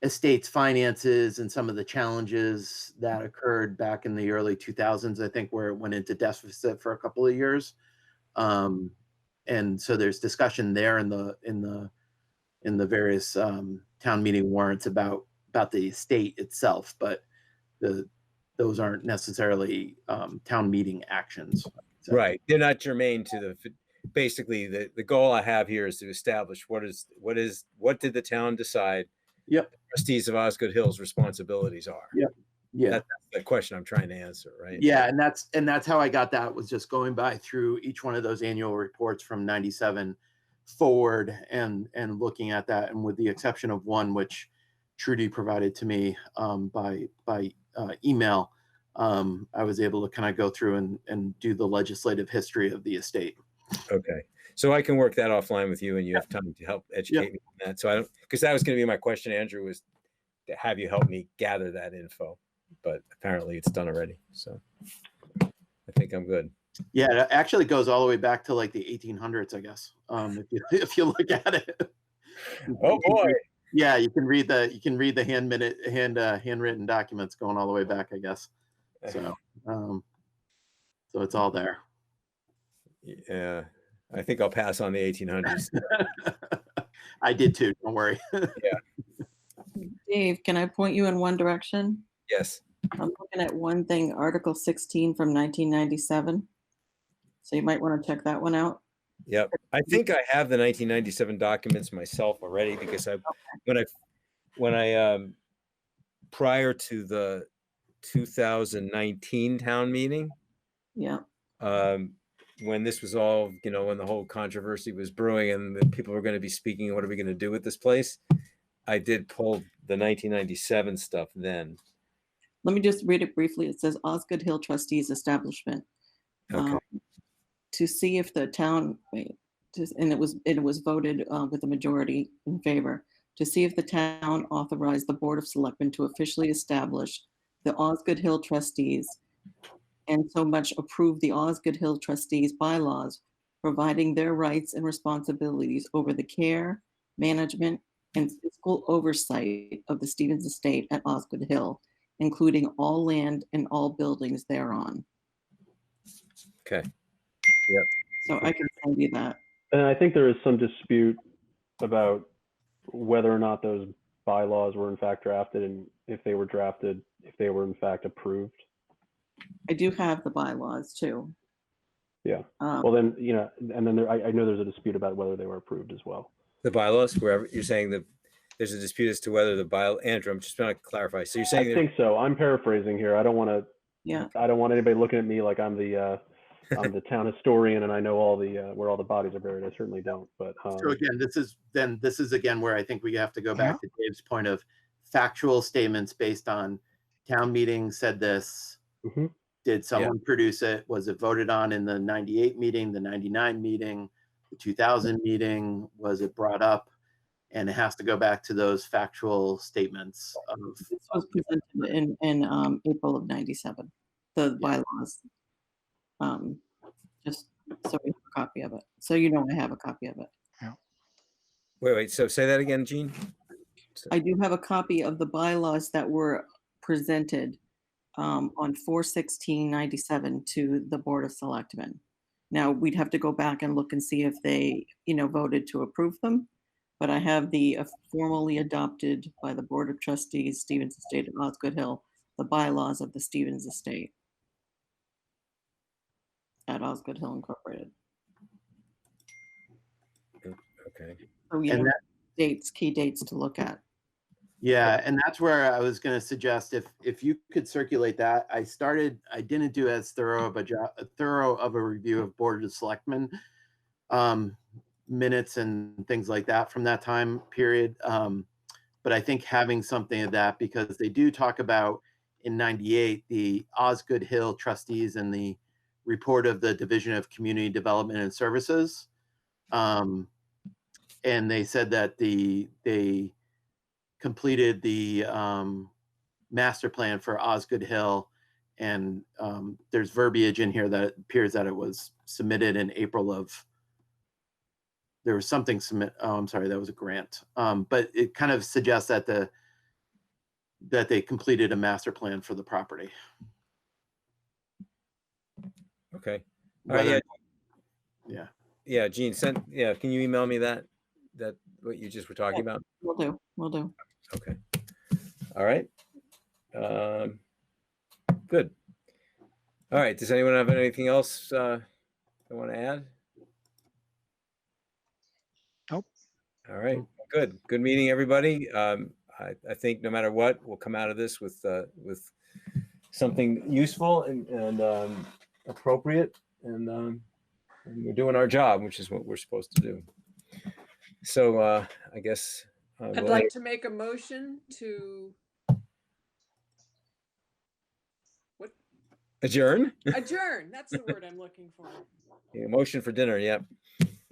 [SPEAKER 5] estate's finances and some of the challenges that occurred back in the early 2000s, I think, where it went into deficit for a couple of years. And so there's discussion there in the various town meeting warrants about the estate itself, but those aren't necessarily town meeting actions. So.
[SPEAKER 1] Right. They're not germane to basically the goal I have here is to establish what did the town decide
[SPEAKER 5] Yep.
[SPEAKER 1] the Trustees of Osgood Hill's responsibilities are.
[SPEAKER 5] Yep. Yeah.
[SPEAKER 1] That's the question I'm trying to answer, right?
[SPEAKER 5] Yeah, and that's how I got that, was just going by through each one of those annual reports from 97 forward and looking at that, and with the exception of one which Trudy provided to me by email, I was able to kind of go through and do the legislative history of the estate.
[SPEAKER 1] Okay. So I can work that offline with you and you have time to help educate me on that. So I don't, because that was going to be my question, Andrew, was to have you help me gather that info, but apparently it's done already. So I think I'm good.
[SPEAKER 5] Yeah, it actually goes all the way back to like the 1800s, I guess. If you look at it.
[SPEAKER 1] Oh boy.
[SPEAKER 5] Yeah, you can read the handwritten documents going all the way back, I guess. So so it's all there.
[SPEAKER 1] Yeah, I think I'll pass on the 1800s.
[SPEAKER 5] I did too, don't worry.
[SPEAKER 1] Yeah.
[SPEAKER 2] Dave, can I point you in one direction?
[SPEAKER 1] Yes.
[SPEAKER 2] I'm looking at one thing, Article 16 from 1997. So you might want to check that one out.
[SPEAKER 1] Yep. I think I have the 1997 documents myself already because when I prior to the 2019 town meeting.
[SPEAKER 2] Yeah.
[SPEAKER 1] When this was all, when the whole controversy was brewing and the people were going to be speaking, what are we going to do with this place? I did pull the 1997 stuff then.
[SPEAKER 2] Let me just read it briefly. It says Osgood Hill Trustees Establishment.
[SPEAKER 1] Okay.
[SPEAKER 2] To see if the town, and it was voted with a majority in favor, to see if the town authorized the Board of Selectmen to officially establish the Osgood Hill Trustees and so much approve the Osgood Hill trustees bylaws, providing their rights and responsibilities over the care, management, and fiscal oversight of the Stevens Estate at Osgood Hill, including all land and all buildings thereon.
[SPEAKER 1] Okay.
[SPEAKER 2] So I can send you that.
[SPEAKER 3] And I think there is some dispute about whether or not those bylaws were in fact drafted, and if they were drafted, if they were in fact approved.
[SPEAKER 2] I do have the bylaws too.
[SPEAKER 3] Yeah. Well, then, you know, and then I know there's a dispute about whether they were approved as well.
[SPEAKER 1] The bylaws, wherever you're saying that there's a dispute as to whether the bylaw. Andrew, I'm just trying to clarify. So you're saying
[SPEAKER 3] I think so. I'm paraphrasing here. I don't want to.
[SPEAKER 2] Yeah.
[SPEAKER 3] I don't want anybody looking at me like I'm the town historian and I know all the where all the bodies are buried. I certainly don't. But
[SPEAKER 5] So again, this is again where I think we have to go back to Dave's point of factual statements based on town meeting said this.
[SPEAKER 3] Mhm.
[SPEAKER 5] Did someone produce it? Was it voted on in the 98 meeting, the 99 meeting, the 2000 meeting? Was it brought up? And it has to go back to those factual statements of.
[SPEAKER 2] This was presented in April of 97, the bylaws. Just so we have a copy of it. So you know I have a copy of it.
[SPEAKER 1] wait. So say that again, Gene.
[SPEAKER 2] I do have a copy of the bylaws that were presented on 4/16/97 to the Board of Selectmen. Now, we'd have to go back and look and see if they, voted to approve them. But I have the formally adopted by the Board of Trustees, Stevens Estate of Osgood Hill, the bylaws of the Stevens Estate at Osgood Hill Incorporated.
[SPEAKER 1] Okay.
[SPEAKER 2] So,
[SPEAKER 5] And
[SPEAKER 2] key dates to look at.
[SPEAKER 5] Yeah, and that's where I was going to suggest if you could circulate that. I didn't do as thorough of a review of Board of Selectmen minutes and things like that from that time period. But I think having something of that, because they do talk about in 98, the Osgood Hill trustees and the report of the Division of Community Development and Services. And they said that they completed the master plan for Osgood Hill. And there's verbiage in here that appears that it was submitted in April of, there was something I'm sorry, that was a grant. But it kind of suggests that that they completed a master plan for the property.
[SPEAKER 1] Okay. All right.
[SPEAKER 5] Yeah.
[SPEAKER 1] Yeah, Gene, can you email me that what you just were talking about?
[SPEAKER 2] Will do.
[SPEAKER 1] Okay. All right. Good. All right. Does anyone have anything else they want to add?
[SPEAKER 6] Nope.
[SPEAKER 1] All right. Good. Good meeting, everybody. I think no matter what, we'll come out of this with something useful and appropriate, and we're doing our job, which is what we're supposed to do. So I guess
[SPEAKER 4] I'd like to make a motion to
[SPEAKER 1] adjourn.
[SPEAKER 4] Adjourn. That's the word I'm looking for.
[SPEAKER 1] Yeah, motion for dinner. Yep.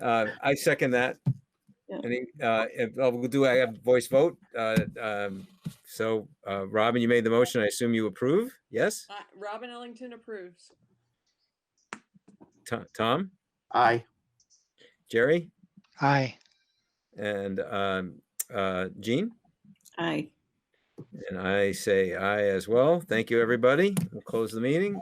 [SPEAKER 1] I second that.
[SPEAKER 2] Yeah.
[SPEAKER 1] I have voice vote. So Robin, you made the motion. I assume you approve. Yes.
[SPEAKER 4] Robin Ellington approves.
[SPEAKER 1] Tom.
[SPEAKER 5] Aye.
[SPEAKER 1] Jerry.
[SPEAKER 6] Aye.
[SPEAKER 1] And Jean.
[SPEAKER 2] Aye.
[SPEAKER 1] And I say aye as well. Thank you, everybody. We'll close the meeting.